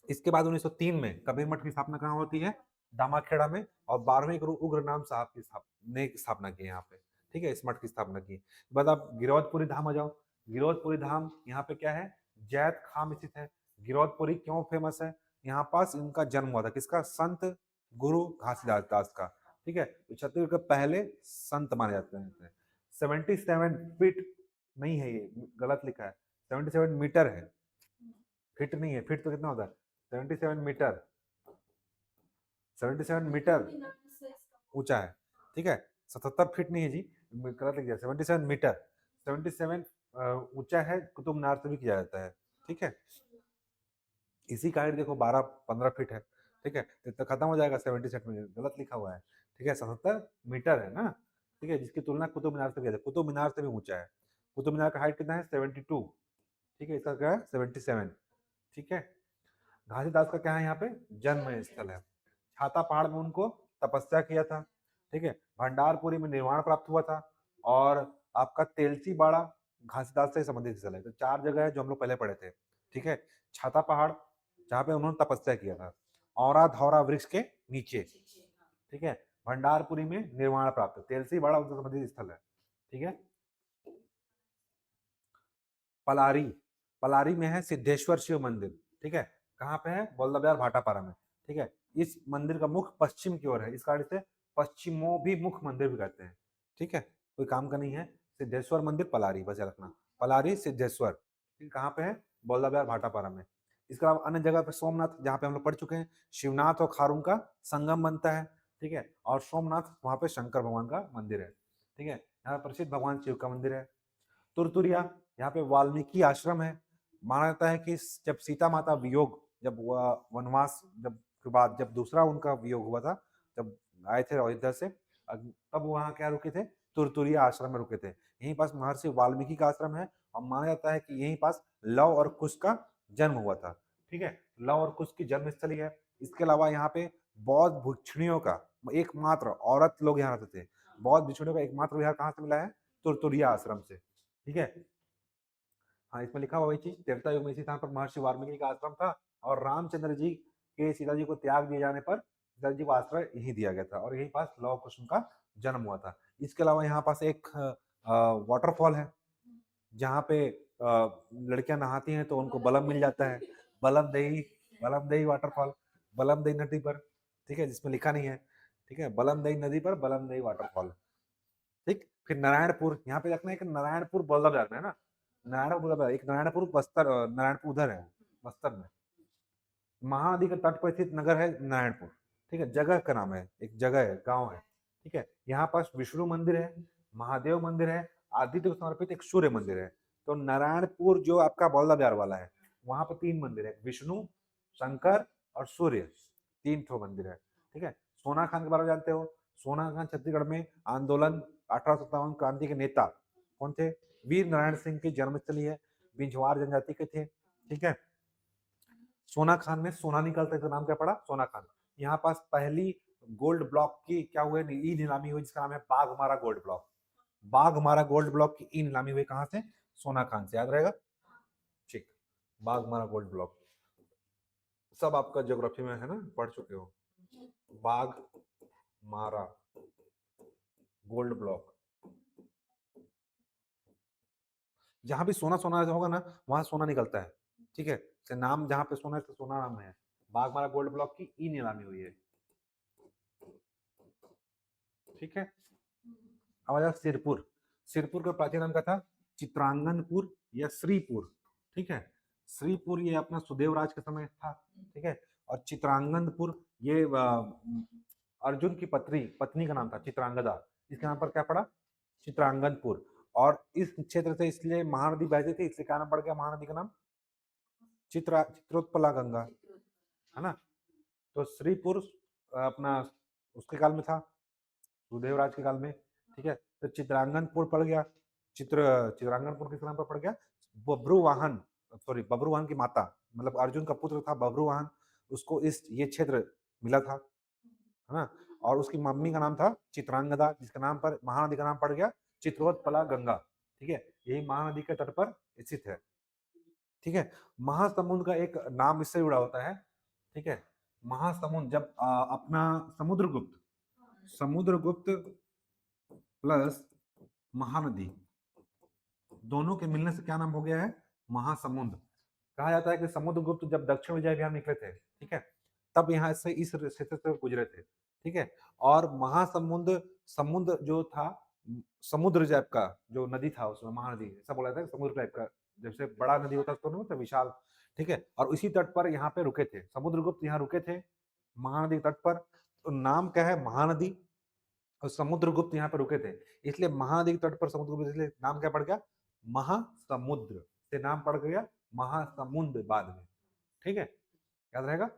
इसके बाद 1903 में कबीर मठ की स्थापना कहाँ होती है, दामाखेड़ा में, और 12वें गुरु उग्रनाम साहब की ने स्थापना की यहाँ पे, ठीक है, इस मठ की स्थापना की। बाद आप गिरौदपुरी धाम आ जाओ। गिरौदपुरी धाम यहाँ पे क्या है, जैत खाम स्थित है। गिरौदपुरी क्यों फेमस है, यहाँ पास इनका जन्म हुआ था, किसका, संत गुरु घासीदास दास का, ठीक है। तो छत्तीसगढ़ के पहले संत माने जाते हैं। 77 फीट नहीं है, ये गलत लिखा है, 77 मीटर है, फिट नहीं है, फिट तो कितना होता है, 77 मीटर, 77 मीटर ऊंचा है, ठीक है। 77 फीट नहीं है जी, गलत लिख दिया, 77 मीटर, 77 ऊंचा है, कुतुब मीनार से भी किया जाता है, ठीक है। इसी का हाइट देखो 12-15 फीट है, ठीक है। तो खत्म हो जाएगा 77 मीटर, गलत लिखा हुआ है, ठीक है, 77 मीटर है ना, ठीक है, जिसकी तुलना कुतुब मीनार से किया जाता है, कुतुब मीनार से भी ऊंचा है। कुतुब मीनार का हाइट कितना है, 72, ठीक है, इसका क्या है, 77, ठीक है। घासीदास का क्या है, यहाँ पे जन्म स्थल है। छाता पहाड़ में उनको तपस्या किया था, ठीक है। भंडारपुरी में निर्वाण प्राप्त हुआ था, और आपका तेलसी बाड़ा घासीदास से संबंधित स्थल है। तो 4 जगह है जो हम लोग पहले पढ़े थे, ठीक है। छाता पहाड़, जहाँ पे उन्होंने तपस्या किया था, औरा धौरा वृक्ष के नीचे, ठीक है। भंडारपुरी में निर्वाण प्राप्त, तेलसी बाड़ा उनसे संबंधित स्थल है, ठीक है। पलारी, पलारी में है सिद्धेश्वर शिव मंदिर, ठीक है। कहाँ पे है, बल्लभयार भाटापारा में, ठीक है। इस मंदिर का मुख पश्चिम की ओर है, इस कारण से पश्चिमोभिमुख मंदिर भी कहते हैं, ठीक है। कोई काम का नहीं है। सिद्धेश्वर मंदिर पलारी, बस रखना, पलारी सिद्धेश्वर, कहाँ पे है, बल्लभयार भाटापारा में। इसके अलावा अन्य जगह पे सोमनाथ, जहाँ पे हम लोग पढ़ चुके हैं, शिवनाथ और खारून का संगम बनता है, ठीक है। और सोमनाथ वहाँ पे शंकर भगवान का मंदिर है, ठीक है। यहाँ प्रसिद्ध भगवान शिव का मंदिर है। तुरतुरिया, यहाँ पे वाल्मीकि आश्रम है। माना जाता है कि जब सीता माता वियोग, जब वनवास जब के बाद जब दूसरा उनका वियोग हुआ था, जब आए थे अयोध्या से, तब वहाँ क्या रुके थे, तुरतुरिया आश्रम में रुके थे। यहीं पास महर्षि वाल्मीकि का आश्रम है, और माना जाता है कि यहीं पास लव और कुश का जन्म हुआ था, ठीक है। लव और कुश की जन्मस्थली है। इसके अलावा यहाँ पे बौद्ध भिक्षुणियों का एकमात्र, औरत लोग यहाँ रहते थे, बौद्ध भिक्षुणियों का एकमात्र विहार कहाँ से मिला है, तुरतुरिया आश्रम से, ठीक है। हाँ, इसमें लिखा हुआ वही चीज, त्रेता युग में इसी स्थान पर महर्षि वाल्मीकि का आश्रम था, और रामचंद्र जी के सीता जी को त्याग दिए जाने पर सीता जी को आश्रय यही दिया गया था, और यही पास लव कुश का जन्म हुआ था। इसके अलावा यहाँ पास एक वाटरफॉल है, जहाँ पे लड़कियां नहाती हैं तो उनको बलम मिल जाता है, बलमदही, बलमदही वाटरफॉल, बलमदही नदी पर, ठीक है, जिसमें लिखा नहीं है, ठीक है, बलमदही नदी पर बलमदही वाटरफॉल, ठीक। फिर नारायणपुर, यहाँ पे रखना है कि नारायणपुर बल्लभगढ़ में है ना, नारायणपुर बल्लभगढ़, एक नारायणपुर बस्तर, नारायणपुर उधर है, बस्तर में, महानदी के तट पर स्थित नगर है नारायणपुर, ठीक है। जगह का नाम है, एक जगह है, गांव है, ठीक है। यहाँ पास विष्णु मंदिर है, महादेव मंदिर है, आदित्य को समर्पित एक सूर्य मंदिर है। तो नारायणपुर जो आपका बल्लभगढ़ वाला है, वहां पर 3 मंदिर है, विष्णु, शंकर और सूर्य, 3 ठो मंदिर है, ठीक है। सोना खान के बारे में जानते हो, सोना खान छत्तीसगढ़ में आंदोलन 1857 क्रांति के नेता कौन थे, वीर नारायण सिंह की जन्मस्थली है, बिंझवार जनजाति के थे, ठीक है। सोना खान में सोना निकलता है तो नाम क्या पड़ा, सोना खान। यहाँ पास पहली गोल्ड ब्लॉक की क्या हुआ, ई नीलामी हुई, जिसका नाम है Baghmara gold block. Baghmara gold block की ई नीलामी हुई कहाँ से, सोना खान से, याद रहेगा, ठीक। बाघमारा गोल्ड ब्लॉक सब आपका ज्योग्राफी में है ना, पढ़ चुके हो। बाघ मारा गोल्ड ब्लॉक, जहां भी सोना सोना होगा ना, वहां सोना निकलता है। ठीक है, से नाम जहां पे सोना है तो सोना नाम है। बाघमारा गोल्ड ब्लॉक की ई नीलामी हुई है। ठीक है, अब आ जाओ सिरपुर। सिरपुर का प्राचीन नाम क्या था? चित्रांगनपुर या श्रीपुर। ठीक है, श्रीपुर ये अपना सुदेव राज के समय था। ठीक है, और चित्रांगनपुर ये अर्जुन की पत्नी पत्नी का नाम था चित्रांगदा, इसके नाम पर क्या पड़ा? चित्रांगनपुर। और इस क्षेत्र से इसलिए महानदी बहती थी, इसलिए क्या नाम पड़ गया महानदी का नाम? चित्रोत्पला गंगा, है ना। तो श्रीपुर अपना उसके काल में था, सुदेव राज के काल में। ठीक है, तो चित्रांगनपुर पड़ गया। चित्रांगनपुर किस नाम पर पड़ गया? बब्रुवाहन, सॉरी बब्रुवाहन की माता, मतलब अर्जुन का पुत्र था बब्रुवाहन, उसको इस ये क्षेत्र मिला था, है ना। और उसकी मम्मी का नाम था चित्रांगदा, जिसके नाम पर महानदी का नाम पड़ गया चित्रोत्पला गंगा। ठीक है, यही महानदी के तट पर स्थित है। ठीक है, महासमुंद का एक नाम इससे जुड़ा होता है। ठीक है, महासमुंद जब अपना समुद्रगुप्त, समुद्रगुप्त प्लस महानदी दोनों के मिलने से क्या नाम हो गया है? महासमुंद। कहा जाता है कि समुद्रगुप्त जब दक्षिण विजय विहार निकले थे, ठीक है, तब यहाँ से इस क्षेत्र से गुजरे थे। ठीक है, और महासमुंद, समुद्र जो था, समुद्र टाइप का जो नदी था उसमें महानदी, ऐसा बोला जाता है समुद्र टाइप का, जैसे बड़ा नदी होता तो नहीं, विशाल। ठीक है, और इसी तट पर यहाँ पे रुके थे समुद्रगुप्त, यहाँ रुके थे महानदी तट पर। तो नाम क्या है? महानदी। और समुद्रगुप्त यहाँ पर रुके थे, इसलिए महानदी के तट पर समुद्रगुप्त, इसलिए नाम क्या पड़ गया? महासमुद्र से नाम पड़ गया महासमुंद बाद में। ठीक है, याद रहेगा।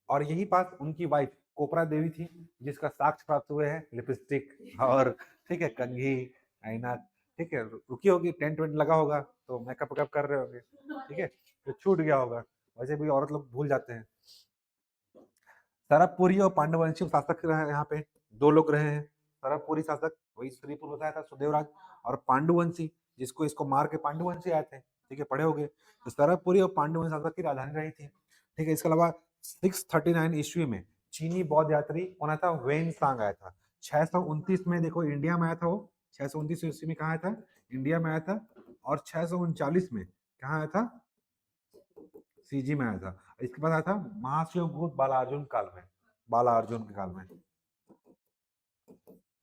और यही पास उनकी वाइफ कोपरा देवी थी, जिसका साक्ष्य प्राप्त हुए हैं लिपस्टिक और, ठीक है, कंघी, आईना। ठीक है, रुकी होगी, टेंट वेंट लगा होगा तो मेकअप वेकअप कर रहे होंगे। ठीक है, तो छूट गया होगा, वैसे भी औरत लोग भूल जाते हैं। सरबपुरी और पांडववंशी शासक रहे यहाँ पे, दो लोग रहे हैं। सरबपुरी शासक वही श्रीपुर बताया था सुदेवराज, और पांडुवंशी जिसको इसको मार के पांडुवंशी आए थे। ठीक है, पढ़े होंगे। तो सरबपुरी और पांडुवंशी शासक की राजधानी रही थी। ठीक है, इसके अलावा 639 ईस्वी में चीनी बौद्ध यात्री कौन आया था? वेन सांग आया था। 629 में देखो इंडिया में आया था वो, 629 ईस्वी में कहा आया था? इंडिया में आया था। और 639 में कहा आया था? सीजी में आया था। इसके बाद आया था महाशिवगुप्त बालार्जुन काल में, बालार्जुन के काल में।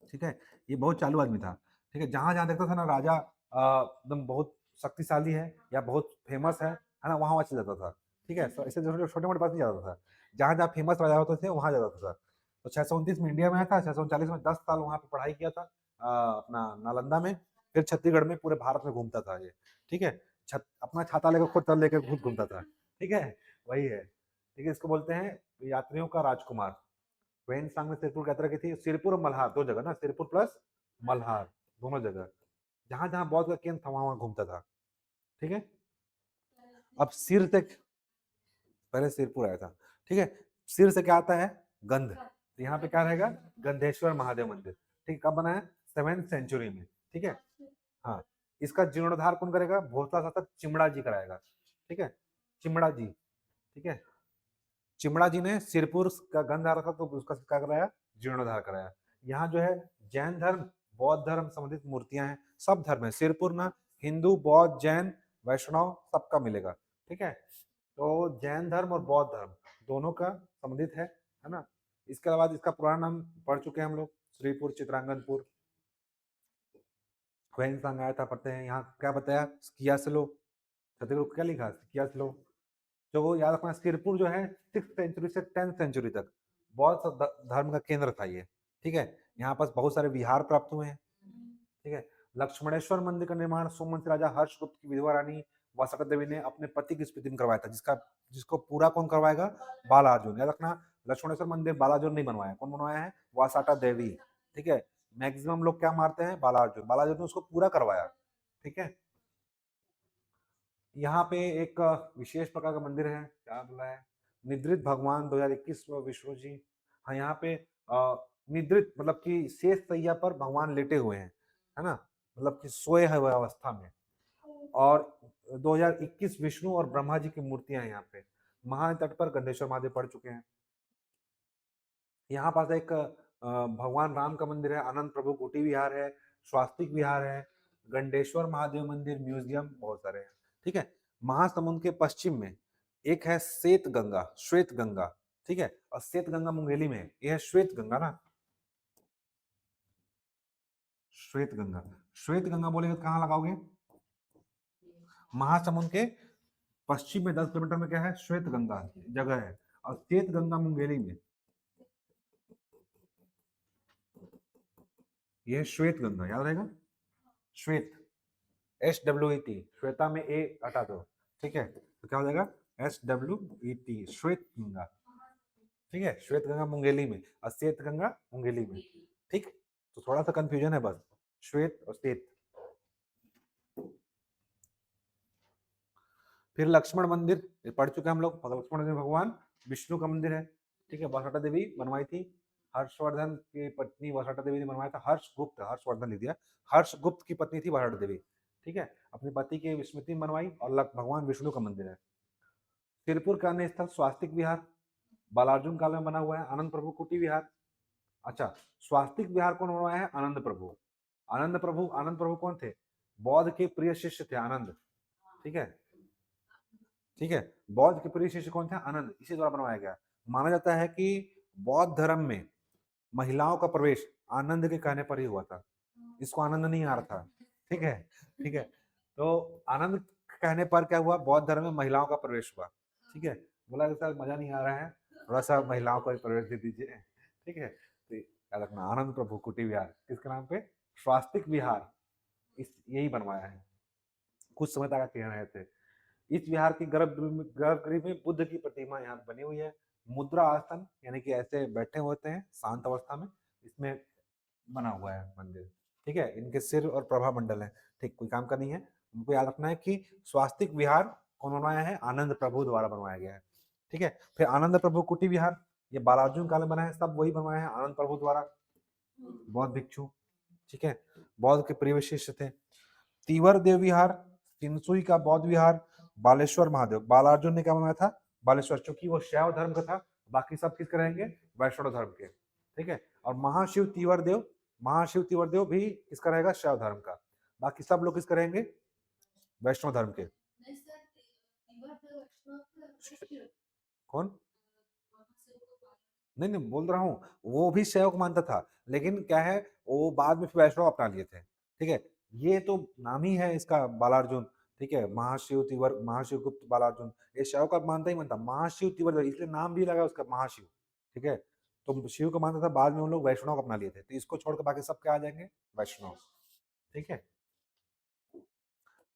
ठीक है, ये बहुत चालू आदमी था। ठीक है, जहां जहां देखता था ना राजा एकदम बहुत शक्तिशाली है या बहुत फेमस है ना, वहां वहां चल जाता था। ठीक है, ऐसे छोटे मोटे पास नहीं जाता था, जहां जहां फेमस राजा होते थे वहां जाता था। तो 629 में इंडिया में आया था, 639 में 10 साल वहां पे पढ़ाई किया था अपना नालंदा में। फिर छत्तीसगढ़ में पूरे भारत में घूमता था ये। ठीक है, अपना छाता लेकर खुद तर लेकर खुद घूमता था। ठीक है, वही है। ठीक है, इसको बोलते हैं यात्रियों का राजकुमार। वेन सांग ने सिरपुर यात्रा की थी, सिरपुर और मल्हार दो जगह ना, सिरपुर प्लस मल्हार दोनों जगह, जहां जहां बौद्ध का केंद्र था वहां वहां घूमता था। ठीक है, अब सिर से, पहले सिरपुर आया था। ठीक है, सिर से क्या आता है? गंध। तो यहाँ पे क्या रहेगा? गंधेश्वर महादेव मंदिर। ठीक, कब बना है? 7th सेंचुरी में। ठीक है, हाँ, इसका जीर्णोद्धार कौन करेगा? भोसला शासक चिमड़ा जी कराएगा। ठीक है, चिमड़ा जी। ठीक है, चिमड़ा जी ने सिरपुर का गंध आ रहा था तो उसका क्या कराया? जीर्णोद्धार कराया। यहाँ जो है जैन धर्म, बौद्ध धर्म संबंधित मूर्तियां हैं, सब धर्म है सिरपुर ना, हिंदू, बौद्ध, जैन, वैष्णव सबका मिलेगा। ठीक है, तो जैन धर्म और बौद्ध धर्म दोनों का संबंधित है ना। इसके बाद इसका पुराना नाम पढ़ चुके हैं हम लोग, श्रीपुर, चित्रांगनपुर। क्वेन सांग आया था, पढ़ते हैं। यहाँ क्या बताया? कियासलो, छत्तीसगढ़ को क्या लिखा? कियासलो। जो वो याद रखना, सिरपुर जो है 6th सेंचुरी से 10th सेंचुरी तक बौद्ध धर्म का केंद्र था ये। ठीक है, यहाँ पास बहुत सारे विहार प्राप्त हुए हैं। ठीक है, लक्ष्मणेश्वर मंदिर का निर्माण सोमवंशी राजा हर्षगुप्त की विधवा रानी वासकता देवी ने अपने पति की स्मृति में करवाया था, जिसको पूरा कौन करवाएगा? बालार्जुन। याद रखना, लक्ष्मणेश्वर मंदिर बालार्जुन नहीं बनवाया, कौन बनवाया है? वासाटा देवी। ठीक है, मैक्सिमम लोग क्या मारते हैं? बालार्जुन। बालार्जुन ने उसको पूरा करवाया। ठीक है, यहाँ पे एक विशेष प्रकार का मंदिर है, क्या बोला है? निद्रित भगवान 2021 विष्णु जी। हाँ, यहाँ पे निद्रित मतलब कि शेष सैया पर भगवान लेटे हुए हैं, है ना, मतलब कि सोए हुए अवस्था में। और 2021 विष्णु और ब्रह्मा जी की मूर्तियां हैं यहाँ पे। महानदी तट पर गंधेश्वर महादेव पड़ चुके हैं। यहाँ पास एक भगवान राम का मंदिर है, अनंत प्रभु कुटी विहार है, स्वास्तिक विहार है, गंडेश्वर महादेव मंदिर, म्यूजियम बहुत सारे हैं। ठीक है, महासमुंद के पश्चिम में एक है श्वेत गंगा, श्वेत गंगा। ठीक है, और श्वेत गंगा मुंगेली में है, यह है श्वेत गंगा ना, श्वेत गंगा। श्वेत गंगा बोलेगे तो कहाँ लगाओगे? महासमुंद के पश्चिम में 10 किलोमीटर में क्या है? श्वेत गंगा जगह है। और श्वेत गंगा मुंगेली में, यह श्वेत गंगा, याद रहेगा, श्वेत, SWET, श्वेता में ए हटा दो। ठीक है, तो क्या हो जाएगा? SWET, श्वेत गंगा। ठीक है, श्वेत गंगा मुंगेली में और श्वेत गंगा मुंगेली में। ठीक, तो थोड़ा सा कंफ्यूजन है बस, श्वेत और श्वेत। फिर लक्ष्मण मंदिर, ये पढ़ चुके हम लोग। लक्ष्मण मंदिर भगवान विष्णु का मंदिर है। ठीक है, वसुधा देवी बनवाई थी, हर्षवर्धन की पत्नी वसुधा देवी ने बनवाया था। हर्षगुप्त, हर्षवर्धन लिख दिया, हर्षगुप्त की पत्नी थी वसुधा देवी। ठीक है, अपने पति की स्मृति में बनवाई, और भगवान विष्णु का मंदिर है। तिरपुर का अन्य स्थल स्वास्तिक विहार, बालार्जुन काल में बना हुआ है। आनंद प्रभु कुटी विहार, अच्छा, स्वास्तिक विहार कौन बनवाया है? आनंद प्रभु। आनंद प्रभु, आनंद प्रभु कौन थे? बौद्ध के प्रिय शिष्य थे आनंद। ठीक है, ठीक है, बौद्ध के प्रिय शिष्य कौन थे? आनंद, इसी द्वारा बनवाया गया। माना जाता है कि बौद्ध धर्म में महिलाओं का प्रवेश आनंद के कहने पर ही हुआ था। इसको आनंद नहीं आ रहा था। ठीक है, ठीक है, तो आनंद कहने पर क्या हुआ? बौद्ध धर्म में महिलाओं का प्रवेश हुआ। ठीक है, बोला सर मजा नहीं आ रहा है, थोड़ा सा महिलाओं को प्रवेश दे दीजिए। ठीक है, तो याद रखना, आनंद प्रभु कुटी विहार किसके नाम पे? स्वास्तिक विहार, इस यही बनवाया है, कुछ समय तक कह रहे थे। इस विहार की गर्भगृह में बुद्ध की प्रतिमा यहाँ बनी हुई है। मुद्रा आसन, यानी कि ऐसे बैठे होते हैं शांत अवस्था में, इसमें बना हुआ है मंदिर। ठीक है, इनके सिर और प्रभा मंडल है। ठीक, कोई काम का नहीं है, हमको याद रखना है कि स्वास्तिक विहार कौन बनवाया है? आनंद प्रभु द्वारा बनवाया गया है। ठीक है, फिर आनंद प्रभु कुटी विहार, ये बालार्जुन काल में बना है, सब वही बनवाया है आनंद प्रभु द्वारा, बौद्ध भिक्षु। ठीक है, बौद्ध के प्रिय शिष्य थे। तीवर देव विहार, तिनसुई का बौद्ध विहार, बालेश्वर महादेव, बालार्जुन ने क्या बनवाया था? बालेश्वर, क्योंकि वो शैव धर्म का था, बाकी सब किसके रहेंगे? वैष्णव धर्म के। ठीक है, और महाशिव तीवर देव, महाशिव तीवर देव भी किसका रहेगा? शैव धर्म का। बाकी सब लोग किसके रहेंगे? वैष्णव धर्म के। कौन? नहीं नहीं, बोल रहा हूँ, वो भी शैव को मानता था, लेकिन क्या है, वो बाद में फिर वैष्णव अपना लिए थे। ठीक है, ये तो नाम ही है इसका बालार्जुन। ठीक है, महाशिव तिवर, महाशिव गुप्त बालार्जुन, ये शैव का मानता ही मानता, महाशिव तिवर, इसलिए नाम भी लगा उसका महाशिव। ठीक है, तो शिव को मानता था, बाद में उन लोग वैष्णव को अपना लिए थे, तो इसको छोड़कर बाकी सब क्या आ जाएंगे? वैष्णव। ठीक है,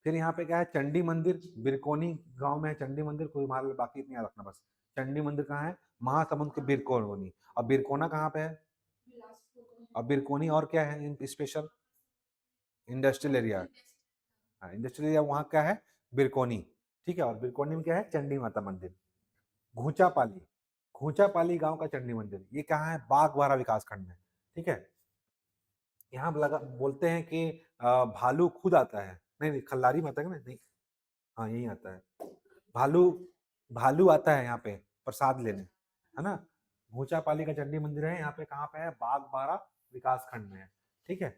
फिर यहाँ पे क्या है? चंडी मंदिर, बिरकोनी गांव में है चंडी मंदिर, कोई हमारे बाकी इतनी याद रखना बस। चंडी मंदिर कहाँ है? महासमुंद के बिरकोनी। और बिरकोना कहाँ पे है? और बिरकोनी, और क्या है स्पेशल? Industrial area. हाँ, इंडस्ट्रियल एरिया वहाँ क्या है? बिरकोनी। ठीक है, और बिरकोनी में क्या है? चंडी माता मंदिर। घूचापाली, घूचापाली गांव का चंडी मंदिर, ये कहाँ है? बागबाहरा विकास खंड में। ठीक है, यहाँ लगा बोलते हैं कि भालू खुद आता है, नहीं नहीं, खल्लारी माता का नहीं, हाँ यही आता है भालू। भालू आता है यहाँ पे प्रसाद लेने, है ना। घोचापाली का चंडी मंदिर है यहाँ पे, कहाँ पे है? बागबाहरा विकास खंड में है। ठीक है,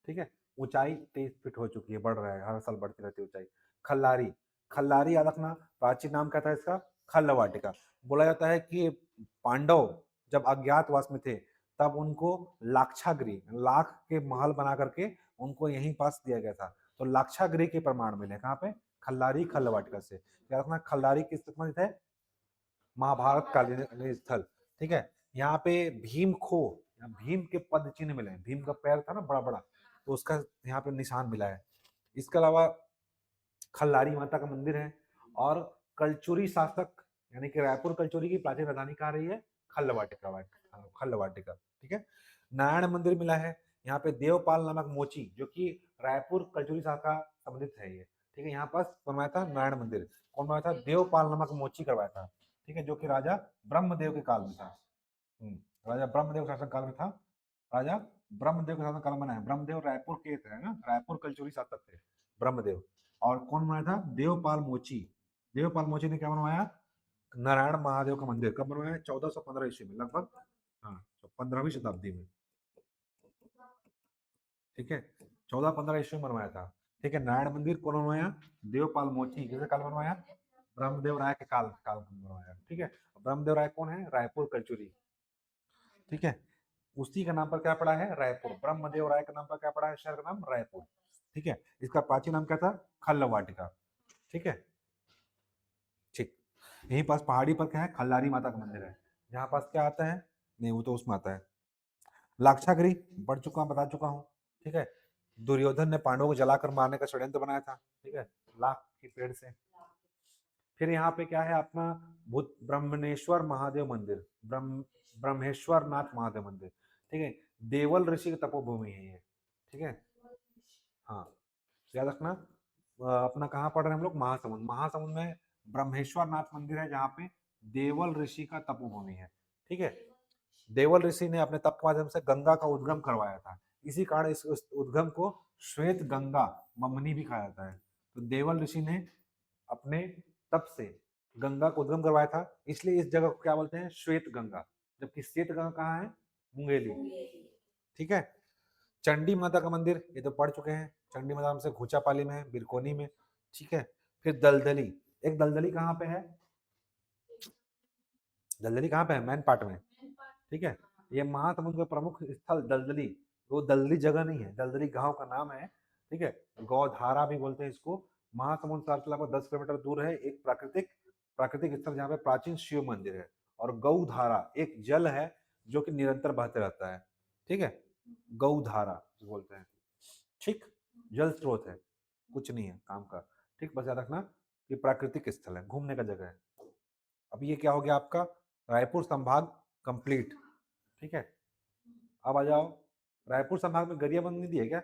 ठीक है, ऊंचाई 23 फीट हो चुकी है, बढ़ रहा है, हर साल बढ़ती रहती है ऊंचाई। खल्लारी, खल्लारी याद रखना, प्राचीन नाम क्या था इसका? खल्ल वाटिका। बोला जाता है कि पांडव जब अज्ञातवास में थे, तब उनको लाक्षागृह, लाख के महल बना करके उनको यहीं पास दिया गया था, तो लाक्षागृह के प्रमाण मिले कहाँ पे? खल्लारी, खल्ल वाटिका से। याद रखना, खल्लारी किस संबंधित है? महाभारत कालीन स्थल। ठीक है, यहाँ पे भीम खो, भीम के पद चिन्ह मिले हैं, भीम का पैर था ना बड़ा बड़ा, तो उसका यहाँ पे निशान मिला है। इसके अलावा खल्लारी माता का मंदिर है, और कलचुरी शासक, यानी कि रायपुर कलचुरी की प्राचीन राजधानी कहाँ रही है? खल्ल वाटिका, खल्ल वाटिका। ठीक है, नारायण मंदिर मिला है यहाँ पे, देवपाल नामक मोची, जो कि रायपुर कलचुरी शाखा संबंधित है ये। ठीक है, यहाँ पास बनवाया था नारायण मंदिर, कौन बनवाया था? देवपाल नामक मोची करवाया था। ठीक है, जो कि राजा ब्रह्मदेव के काल में था। राजा ब्रह्मदेव शासन काल में था, राजा ब्रह्मदेव के शासन काल में बना है। ब्रह्मदेव रायपुर के थे ना, रायपुर कलचुरी शासक थे ब्रह्मदेव। और कौन बनाया था? देवपाल मोची। देवपाल मोची ने क्या बनवाया? नारायण महादेव का मंदिर। कब बनवाया? 1415 ईस्वी में लगभग, हाँ, 15वीं शताब्दी में। ठीक है, 1415 ईस्वी में बनवाया था। ठीक है, नारायण मंदिर कौन बनवाया? देवपाल मोची, किसके काल बनवाया? ब्रह्मदेव राय के काल काल में बनवाया। ठीक है, ब्रह्मदेव राय कौन है? रायपुर कलचुरी। ठीक है, उसी का नाम पर क्या पड़ा है? रायपुर। ब्रह्मदेव राय का नाम पर क्या पड़ा है? शहर का नाम रायपुर। ठीक है, इसका प्राचीन नाम क्या था? खल्लवाटिका। ठीक है, ठीक। यहीं पास पहाड़ी पर क्या है? खल्लारी माता का मंदिर है। जहाँ पास क्या आता है? नहीं, वो तो उसमें आता है। लाक्षागृह बढ़ चुका हूं, बता चुका हूँ। ठीक है, दुर्योधन ने पांडवों को जलाकर मारने का षड्यंत्र बनाया था। ठीक है, लाख के पेड़ से। फिर यहाँ पे क्या है अपना? भूत ब्रह्मणेश्वर महादेव मंदिर, ब्रह्मेश्वर नाथ महादेव मंदिर। ठीक है, देवल ऋषि की तपोभूमि है ये। ठीक है, हाँ, याद रखना। अपना कहाँ पढ़ रहे हैं हम लोग? महासमुंद। महासमुंद में ब्रह्मेश्वर नाथ मंदिर है, जहाँ पे देवल ऋषि का तपोभूमि है। ठीक है, देवल ऋषि ने अपने तप के माध्यम से गंगा का उद्गम करवाया था। इसी कारण इस उद्गम को श्वेत गंगा ममनी भी कहा जाता है। तो देवल ऋषि ने अपने तप से गंगा को उद्गम करवाया था, इसलिए इस जगह को क्या बोलते हैं? श्वेत गंगा। जबकि श्वेत गंगा कहाँ है? मुंगेली। ठीक है, चंडी माता का मंदिर ये तो पढ़ चुके हैं। चंडी माता हमसे घुचापाली में है, बिरकोनी में। ठीक है, फिर दलदली। एक दलदली कहाँ पे है? दलदली कहाँ पे है? मैन पार्ट में। ठीक है, ये महासमुंद का प्रमुख स्थल दलदली, वो दलदली जगह नहीं है, दलदली गांव का नाम है। ठीक है, गौधारा भी बोलते हैं इसको। महासमुंद शहर से लगभग 10 किलोमीटर दूर है एक प्राकृतिक प्राकृतिक स्थल, जहाँ पे प्राचीन शिव मंदिर है। और गौधारा एक जल है जो कि निरंतर बहते रहता है। ठीक है, गौधारा बोलते हैं। ठीक, जल स्रोत है, कुछ नहीं है काम का। ठीक, बस याद रखना ये प्राकृतिक स्थल है, घूमने का जगह है। अब ये क्या हो गया आपका? रायपुर संभाग कंप्लीट। ठीक है, अब आ जाओ। रायपुर संभाग में गरियाबंद नहीं दिए क्या?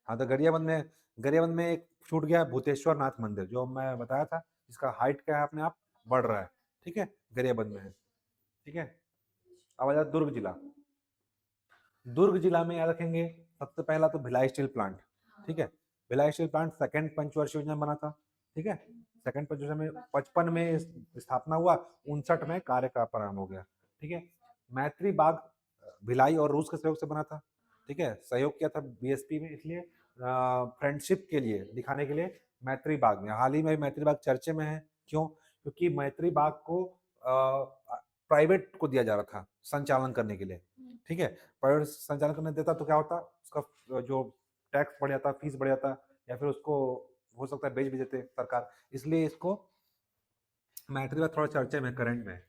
हाँ, तो गरियाबंद में एक छूट गया भूतेश्वर नाथ मंदिर, जो मैं बताया था, जिसका हाइट क्या है अपने आप बढ़ रहा है। ठीक है, गरियाबंद में है। ठीक है, अब आ जाओ दुर्ग जिला। दुर्ग जिला में याद रखेंगे सबसे पहला तो भिलाई स्टील प्लांट। ठीक है, भिलाई स्टील प्लांट सेकंड पंचवर्षीय योजना में बना था। ठीक है, सेकंड पंचवर्षीय में 55 में स्थापना हुआ, 59 में कार्य का प्रारंभ हो गया। ठीक है, मैत्री बाग भिलाई और रूस के सहयोग से बना था। ठीक है, सहयोग किया था बीएसपी में, इसलिए फ्रेंडशिप के लिए दिखाने के लिए मैत्री बाग में। हाल ही में मैत्री बाग चर्चे में है। क्यों? क्योंकि मैत्री बाग को प्राइवेट को दिया जा रहा था संचालन करने के लिए। ठीक है, प्राइवेट संचालन करने देता तो क्या होता? उसका जो टैक्स बढ़ जाता, फीस बढ़ जाता, या फिर उसको हो सकता है बेच भी देते सरकार। इसलिए इसको मैत्री बाग थोड़ा चर्चे में करंट में।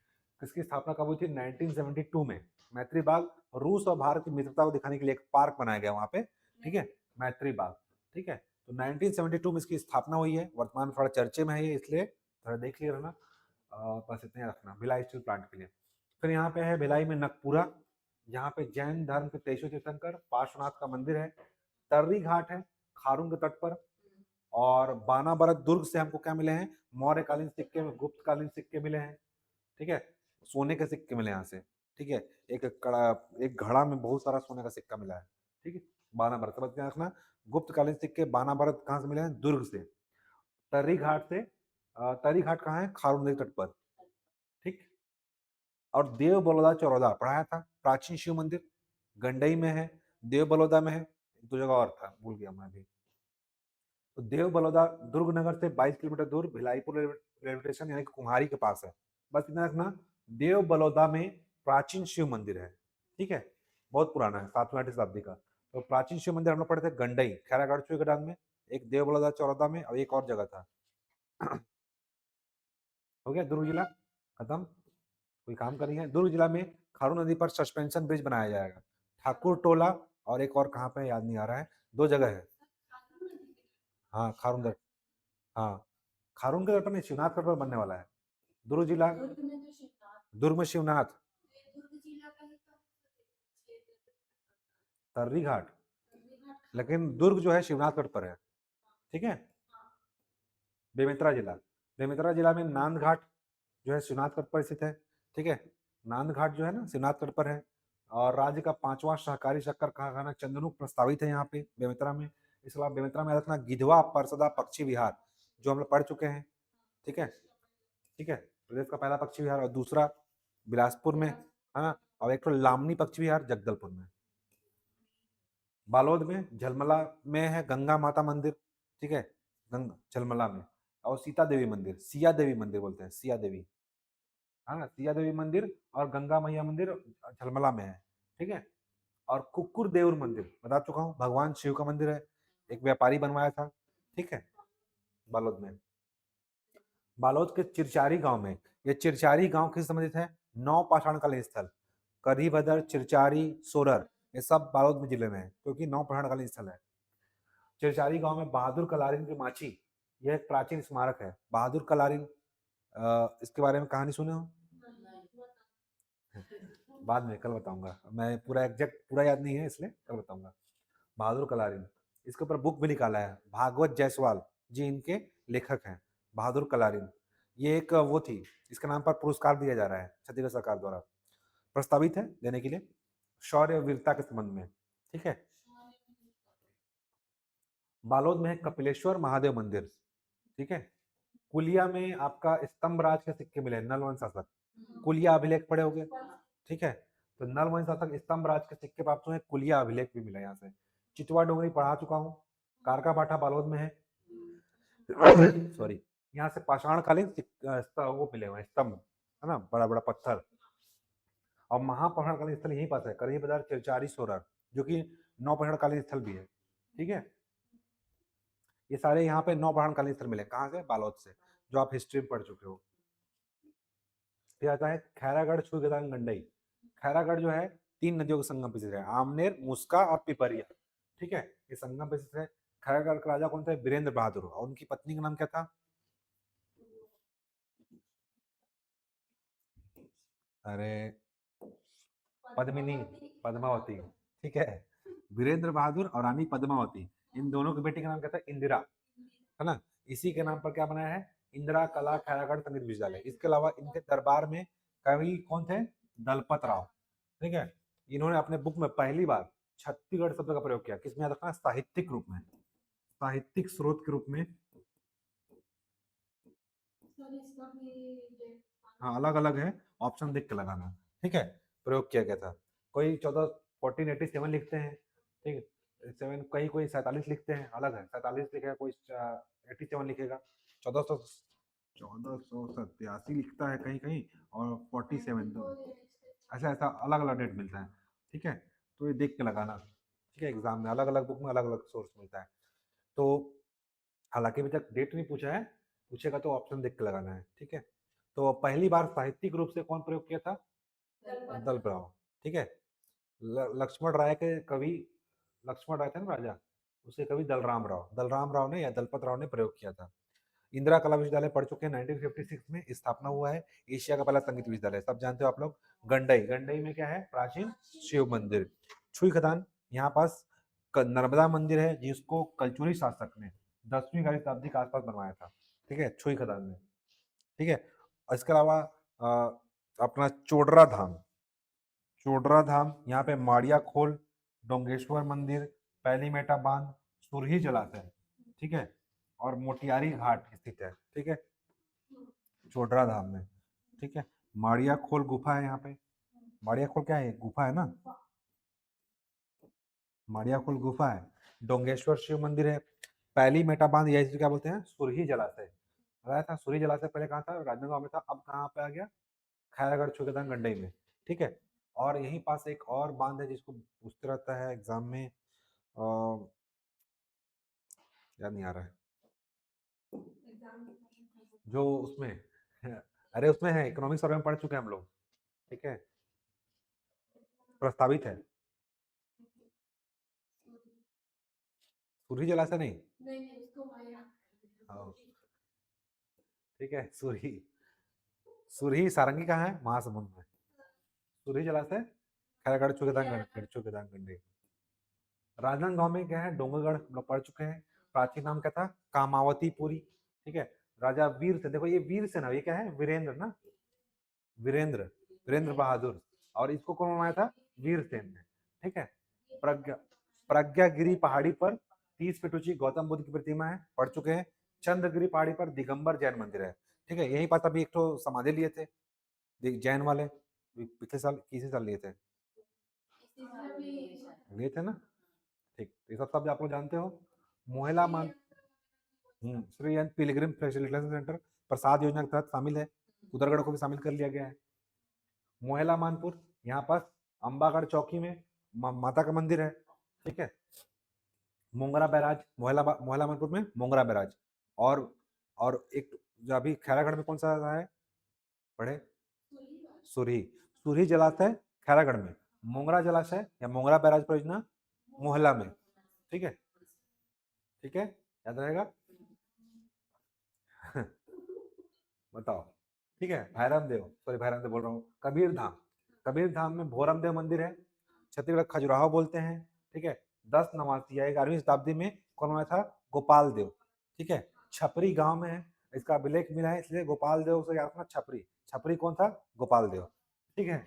इसकी स्थापना कब हुई थी? 1972 में। मैत्री बाग रूस और भारत की मित्रता को दिखाने के लिए एक पार्क बनाया गया वहां पे। ठीक है, मैत्री बाग। ठीक है, तो 1972 में इसकी स्थापना हुई है। वर्तमान में थोड़ा चर्चे में है ये, इसलिए थोड़ा देख लिया रहना। बस इतना रखना भिलाई स्टील प्लांट के लिए। फिर यहाँ पे है भिलाई में नकपुरा, यहाँ पे जैन धर्म के 23 तीर्थंकर पार्श्वनाथ का मंदिर है। तर्री घाट है खारून के तट पर। और बानाबरत दुर्ग से हमको क्या मिले हैं? मौर्यकालीन सिक्के में गुप्तकालीन सिक्के मिले हैं। ठीक है, सोने के सिक्के मिले यहाँ से। ठीक है, एक कड़ा एक घड़ा में बहुत सारा सोने का सिक्का मिला है। ठीक है, बानाबरत बस ध्यान रखना। गुप्तकालीन सिक्के बानाबरत कहाँ से मिले हैं? दुर्ग से। तर्री घाट से तर्री घाट कहाँ है? खारून नदी तट पर। ठीक, और देव बलौदा चौरौदा पढ़ाया था, प्राचीन शिव मंदिर गंडई में है, देव बलौदा में है, दो जगह और था भूल गया मैं भी। तो देव बलौदा दुर्ग नगर से 22 किलोमीटर दूर भिलाईपुर रेलवे स्टेशन यानी कि कुम्हारी के पास है। बस इतना रखना। देव बलौदा में प्राचीन शिव मंदिर है। ठीक है, बहुत पुराना है, 7वीं 8वीं शताब्दी का। तो प्राचीन शिव मंदिर हम लोग पढ़े थे गंडई खैरागढ़ चौराहा में, एक देव बलौदा चौराहा में, और एक और जगह था। हो गया दुर्ग जिला खत्म। कोई काम करनी है? दुर्ग जिला में खारून नदी पर सस्पेंशन ब्रिज बनाया जाएगा। ठाकुर टोला और एक और कहाँ पे याद नहीं आ रहा है, दो जगह है। हाँ, खारून गढ़। हाँ, खारून के तट पर नहीं, शिवनाथ गढ़ पर बनने वाला है। दुर्ग जिला दुर्ग में शिवनाथ। तर्री घाट, लेकिन दुर्ग जो है शिवनाथ गढ़ पर है। ठीक है, बेमेतरा जिला। बेमेतरा जिला में नांद घाट जो है शिवनाथ गढ़ पर स्थित है। ठीक है, नांद घाट जो है ना शिवनाथ गढ़ पर है। और राज्य का 5वां सहकारी शक्कर कारखाना चंदनू प्रस्तावित है यहाँ पे बेमेतरा में। इसके अलावा बेमेतरा में रखना गिधवा परसदा पक्षी विहार, जो हम लोग पढ़ चुके हैं। ठीक है, ठीक है, प्रदेश का पहला पक्षी विहार, और दूसरा बिलासपुर में है ना, और एक तो लामनी पक्षी विहार जगदलपुर में। बालोद में झलमला में है गंगा माता मंदिर, ठीक है, गंगा झलमला में। और सीता देवी मंदिर, सिया देवी मंदिर बोलते हैं, सिया देवी, हाँ सिया देवी मंदिर और गंगा मैया मंदिर झलमला में है, ठीक है। और कुकुर देवर मंदिर बता चुका हूँ, भगवान शिव का मंदिर है, एक व्यापारी बनवाया था, ठीक है, बालोद में। बालोद के चिरचारी गांव में, ये चिरचारी गांव किस संबंधित है, नौ पाषाणकालीन स्थल, करीभद्र, चिरचारी, सोरर, ये सब बालोद में जिले में है, क्योंकि नौ पाषाणकालीन स्थल है। चिरचारी गांव में बहादुर कलारिन की माची, यह एक प्राचीन स्मारक है। बहादुर कलारिन, इसके बारे में कहानी सुने हो? बाद में, कल बताऊंगा, मैं पूरा एग्जैक्ट पूरा याद नहीं है इसलिए कल बताऊंगा। बहादुर कलारिन, इसके ऊपर बुक भी निकाला है, भागवत जायसवाल जी इनके लेखक हैं, बहादुर कलारिन। ये एक वो थी, इसके नाम पर पुरस्कार दिया जा रहा है छत्तीसगढ़ सरकार द्वारा, प्रस्तावित है देने के लिए, शौर्य वीरता के संबंध में, ठीक है। बालोद में है कपिलेश्वर महादेव मंदिर, ठीक है। कुलिया में आपका स्तंभ राज के सिक्के मिले, नलवंश शासक, कुलिया अभिलेख पढ़े होंगे, ठीक है। तो नलवंश शासक स्तंभ राज के सिक्के प्राप्त हुए, कुलिया अभिलेख भी मिला यहाँ से। चितवा डोंगरी पढ़ा चुका हूँ, कारका बाठा बालोद में है, सॉरी। यहाँ से पाषाणकालीन वो मिले हुए स्तंभ, है ना, बड़ा बड़ा पत्थर। और महापाषाणकालीन स्थल यहीं पास है, करीब बाजार, चिरचारी, सोरर, जो कि नौ पाषाणकालीन स्थल भी है, ठीक है। ये सारे यहाँ पे नौ पाषाणकालीन स्थल मिले, कहाँ से, बालोद से, जो आप हिस्ट्री में पढ़ चुके हो। फिर आता है खैरागढ़, छुईगदान, गंडई। खैरागढ़ जो है 3 नदियों का संगम पे स्थित है, आमनेर, मुस्का और पिपरिया, ठीक है, ये संगम पे स्थित है। खैरागढ़ का राजा कौन था, वीरेंद्र बहादुर, और उनकी पत्नी का नाम क्या था, अरे पद्मिनी, पद्मावती, ठीक है। वीरेंद्र बहादुर और रानी पद्मावती, इन दोनों की बेटी का नाम क्या था, इंदिरा, है ना। इसी के नाम पर क्या बनाया है, इंदिरा कला खैरागढ़ संगीत विश्वविद्यालय। इसके अलावा इनके दरबार में कवि कौन थे, दलपत राव, ठीक है। इन्होंने अपने बुक में पहली बार छत्तीसगढ़ शब्द का प्रयोग किया, किसमें याद रखना, साहित्यिक रूप में, साहित्यिक स्रोत के रूप में। हाँ अलग अलग है, ऑप्शन देख के लगाना, ठीक है, प्रयोग किया गया था। कोई 1487 लिखते हैं, ठीक है, सेवन, कहीं कोई 47 लिखते हैं, अलग है, 47 लिखेगा, कोई 87 लिखेगा, 1487 लिखता है कहीं कहीं, और 47, तो ऐसा ऐसा अलग अलग डेट मिलता है, ठीक है। तो ये देख के लगाना, ठीक है, एग्जाम में अलग अलग बुक में अलग अलग सोर्स मिलता है। तो हालांकि अभी तक डेट नहीं पूछा है, पूछेगा तो ऑप्शन देख के लगाना है, ठीक है। तो पहली बार साहित्यिक रूप से कौन प्रयोग किया था, दल राव, ठीक है। लक्ष्मण राय के कवि, लक्ष्मण राय थे ना राजा, उसे कवि दलराम राव ने या दलपत राव ने प्रयोग किया था। इंदिरा कला विश्वविद्यालय पढ़ चुके हैं, 1956 में स्थापना हुआ है, एशिया का पहला संगीत विश्वविद्यालय, सब जानते हो आप लोग। गंडई, गंडई में क्या है, प्राचीन शिव मंदिर। छुई खदान, यहाँ पास नर्मदा मंदिर है, जिसको कलचुरी शासक ने 10वीं शताब्दी के आसपास बनवाया था, ठीक है, छुई खदान में, ठीक है। इसके अलावा अपना चोडरा धाम, चोडरा धाम, यहाँ पे माड़िया खोल, डोंगेश्वर मंदिर, पैली मेटा बांध, सुरही जलाशय, ठीक है, और मोटियारी घाट स्थित है, ठीक है, चोडरा धाम में, ठीक है। माड़िया खोल गुफा है यहाँ पे, माड़िया खोल क्या है, गुफा है ना, माड़िया खोल गुफा है। डोंगेश्वर शिव मंदिर है। पैली मेटा बांध, या इसे क्या बोलते हैं, सुरही जलाशय, बताया था, सुरही जलाशय पहले कहाँ था, राजनांदगांव में था, अब कहाँ पे आ गया, खैरागढ़ छुईगदान गंडई में, ठीक है। और यहीं पास एक और बांध है जिसको पूछते रहता है एग्जाम में, याद नहीं आ रहा है, जो उसमें अरे उसमें है, इकोनॉमिक सर्वे में पढ़ चुके हैं हम लोग, ठीक है, प्रस्तावित है। सुरही जलाशय नहीं, हाँ, ठीक है, सुरही, सुरही सारंगी कहाँ है, महासमुंद में, सुरही जलाशय खैरागढ़ छुईगदान गंडई। राजनांदगांव में क्या है, डोंगरगढ़ हम लोग पढ़ चुके हैं, प्राचीन नाम क्या था, कामावतीपुरी, ठीक है। राजा वीर से, देखो ये वीर से ना, ये क्या है, वीरेंद्र ना, वीरेंद्र, वीरेंद्र बहादुर, और इसको कौन बनाया था, वीरसेन ने, ठीक है। प्रज्ञा, प्रज्ञागिरी पहाड़ी पर 30 फीट ऊंची गौतम बुद्ध की प्रतिमा है, पढ़ चुके हैं। चंद्रगिरी पहाड़ी पर दिगंबर जैन मंदिर है, ठीक है, यही पास अभी एक तो समाधि लिए थे जैन वाले, पिछले साल, किसी साल लिए थे, लिए थे ना, ठीक, ये सब शब्द आप लोग जानते हो। मोहला मान Shri and pilgrim facilitation centre Prasad योजना के तहत शामिल है, उदरगढ़ को भी शामिल कर लिया गया है। मोहला मानपुर, यहाँ पर अंबागढ़ चौकी में माता का मंदिर है, ठीक है। मोंगरा बैराज, मोहला मानपुर में मोंगरा बैराज, और एक जो अभी खैरागढ़ में कौन सा है पढ़े, सुरही, सुरही जलाशय खैरागढ़ में, मोंगरा जलाशय या मोंगरा बैराज परियोजना मोहला में, ठीक है, ठीक है, याद रहेगा। बताओ, ठीक है। भैरम देव, सॉरी भैरम देव बोल रहा हूँ, कबीर धाम, कबीर धाम में भोरम देव मंदिर है, छत्तीसगढ़ खजुराहो बोलते हैं, ठीक है। 10 नवासी या 11वीं शताब्दी में कौन बनाया था, गोपाल देव, ठीक है। छपरी गांव में है, इसका अभिलेख मिला है, इसलिए गोपाल देव से याद रखना, छपरी, छपरी कौन था, गोपाल देव, ठीक है।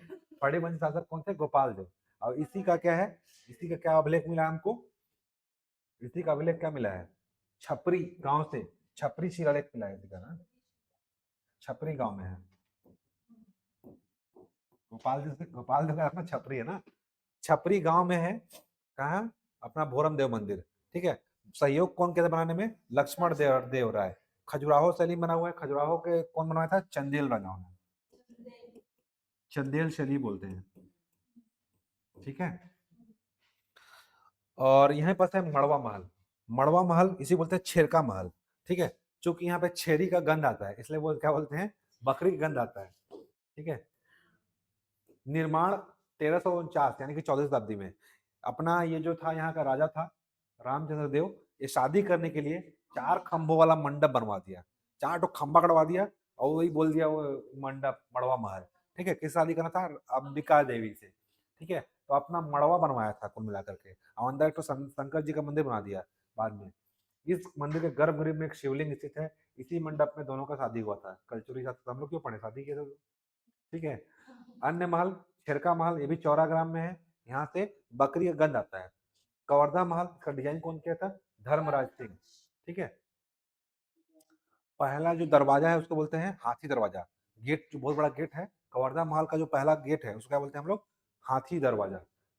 बड़े वंश शासक कौन थे, गोपाल देव। और इसी का क्या है, इसी का क्या अभिलेख मिला हमको, इसी का अभिलेख क्या मिला है, छपरी गांव से, छपरी शिलालेख मिला है इसी का ना, छपरी गांव में है। गोपाल देव का अपना छपरी है ना, छपरी गांव में है, कहा, अपना भोरम देव मंदिर, ठीक है। सहयोग कौन किया था बनाने में, लक्ष्मण देव राय। खजुराहो शैली बना हुआ है, खजुराहो के कौन बनवाया था, चंदेल राजाओं ने, चंदेल शैली बोलते हैं, ठीक है। और यहाँ पास है मड़वा महल, मड़वा महल इसी बोलते हैं छेर का महल, ठीक है। चूंकि यहाँ पे छेरी का गंध आता है, इसलिए वो क्या बोलते हैं, बकरी का गंध आता है, ठीक है। निर्माण 1349 यानी कि 14वीं शताब्दी में। अपना ये जो था यहाँ का राजा था रामचंद्र देव, ये शादी करने के लिए 4 खंभों वाला मंडप बनवा दिया, 4 तो खंभा कटवा दिया, और वही बोल दिया वो मंडप मड़वा महल, ठीक है। किस शादी करना था, अंबिका देवी से, ठीक है। तो अपना मड़वा बनवाया था कुल मिलाकर के, और अंदर एक तो शंकर जी का मंदिर बना दिया बाद में। इस मंदिर के गर्भगृह में एक शिवलिंग स्थित है, इसी मंडप में दोनों का शादी हुआ था। कल्चुरी शास्त्र हम लोग क्यों पढ़े, शादी किए थे, ठीक है। अन्य महल, छिरका महल, ये भी चौराग्राम में है, यहाँ से बकरी का गंध आता है। कवर्धा महल का डिजाइन कौन किया था, धर्मराज सिंह, ठीक है। पहला जो दरवाजा है उसको बोलते हैं हाथी दरवाजा, गेट जो बहुत बड़ा गेट है, कवर्धा महल का जो पहला गेट है उसको क्या बोलते हैं हम लोग, हाथी दरवाजा,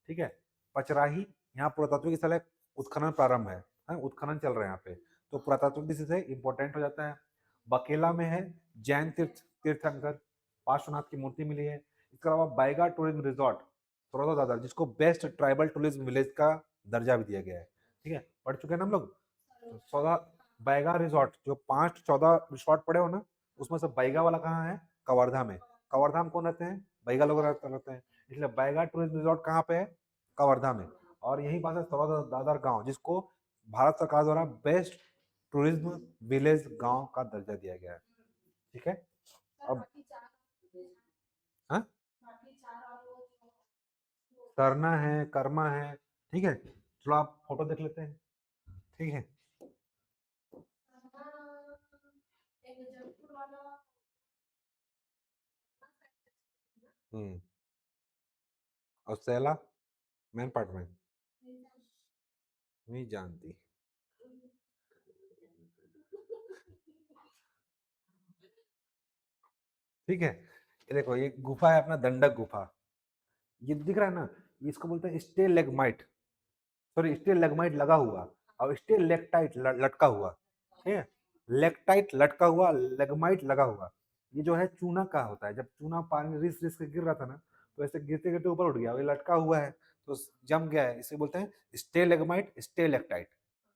ठीक है। पचराही, यहाँ पुरातात्विक स्थल है, उत्खनन प्रारंभ है, उत्खनन चल रहा है यहाँ पे, तो पुरातात्विक दृष्टि से इंपॉर्टेंट हो जाता है। बकेला में है जैन तीर्थंकर, पार्श्वनाथ की मूर्ति मिली है। इसके अलावा बाइगा टूरिज्म रिजॉर्ट सौरव दादर, जिसको बेस्ट ट्राइबल टूरिज्म विलेज का दर्जा भी दिया गया है, ठीक है, पढ़ चुके हैं ना हम लोग। तो सौदा बैगा रिजॉर्ट, जो 5-14 रिजॉर्ट पड़े हो ना, उसमें से बैगा वाला कहाँ है, कवर्धा में। कवर्धा में कौन रहते हैं, बैगा लोग रहते हैं, इसलिए बैगा टूरिज्म रिजॉर्ट कहाँ पे है, कवर्धा में। और यही पास है सौदा दादर गांव, जिसको भारत सरकार द्वारा बेस्ट टूरिज्म विलेज गांव का दर्जा दिया गया है, ठीक है। अब हाँ, करना है, कर्मा है, ठीक है। चलो आप फोटो देख लेते हैं, ठीक है। हम्म, और सैला मेन पार्ट में नहीं जानती, ठीक है। ये देखो, ये गुफा है अपना दंडक गुफा, ये दिख रहा है ना, इसको बोलते हैं स्टेलेगमाइट, सॉरी स्टेलेगमाइट लगा हुआ, और स्टेलेक्टाइट लटका हुआ, ठीक है। लेक्टाइट लटका हुआ, लेगमाइट लगा हुआ। ये जो है चूना का होता है, जब चूना पानी में रिस रिस के गिर रहा था ना, तो ऐसे गिरते गिरते ऊपर उठ गया, और ये लटका हुआ है तो जम गया है, इसे बोलते हैं स्टेलेगमाइट स्टेलेक्टाइट,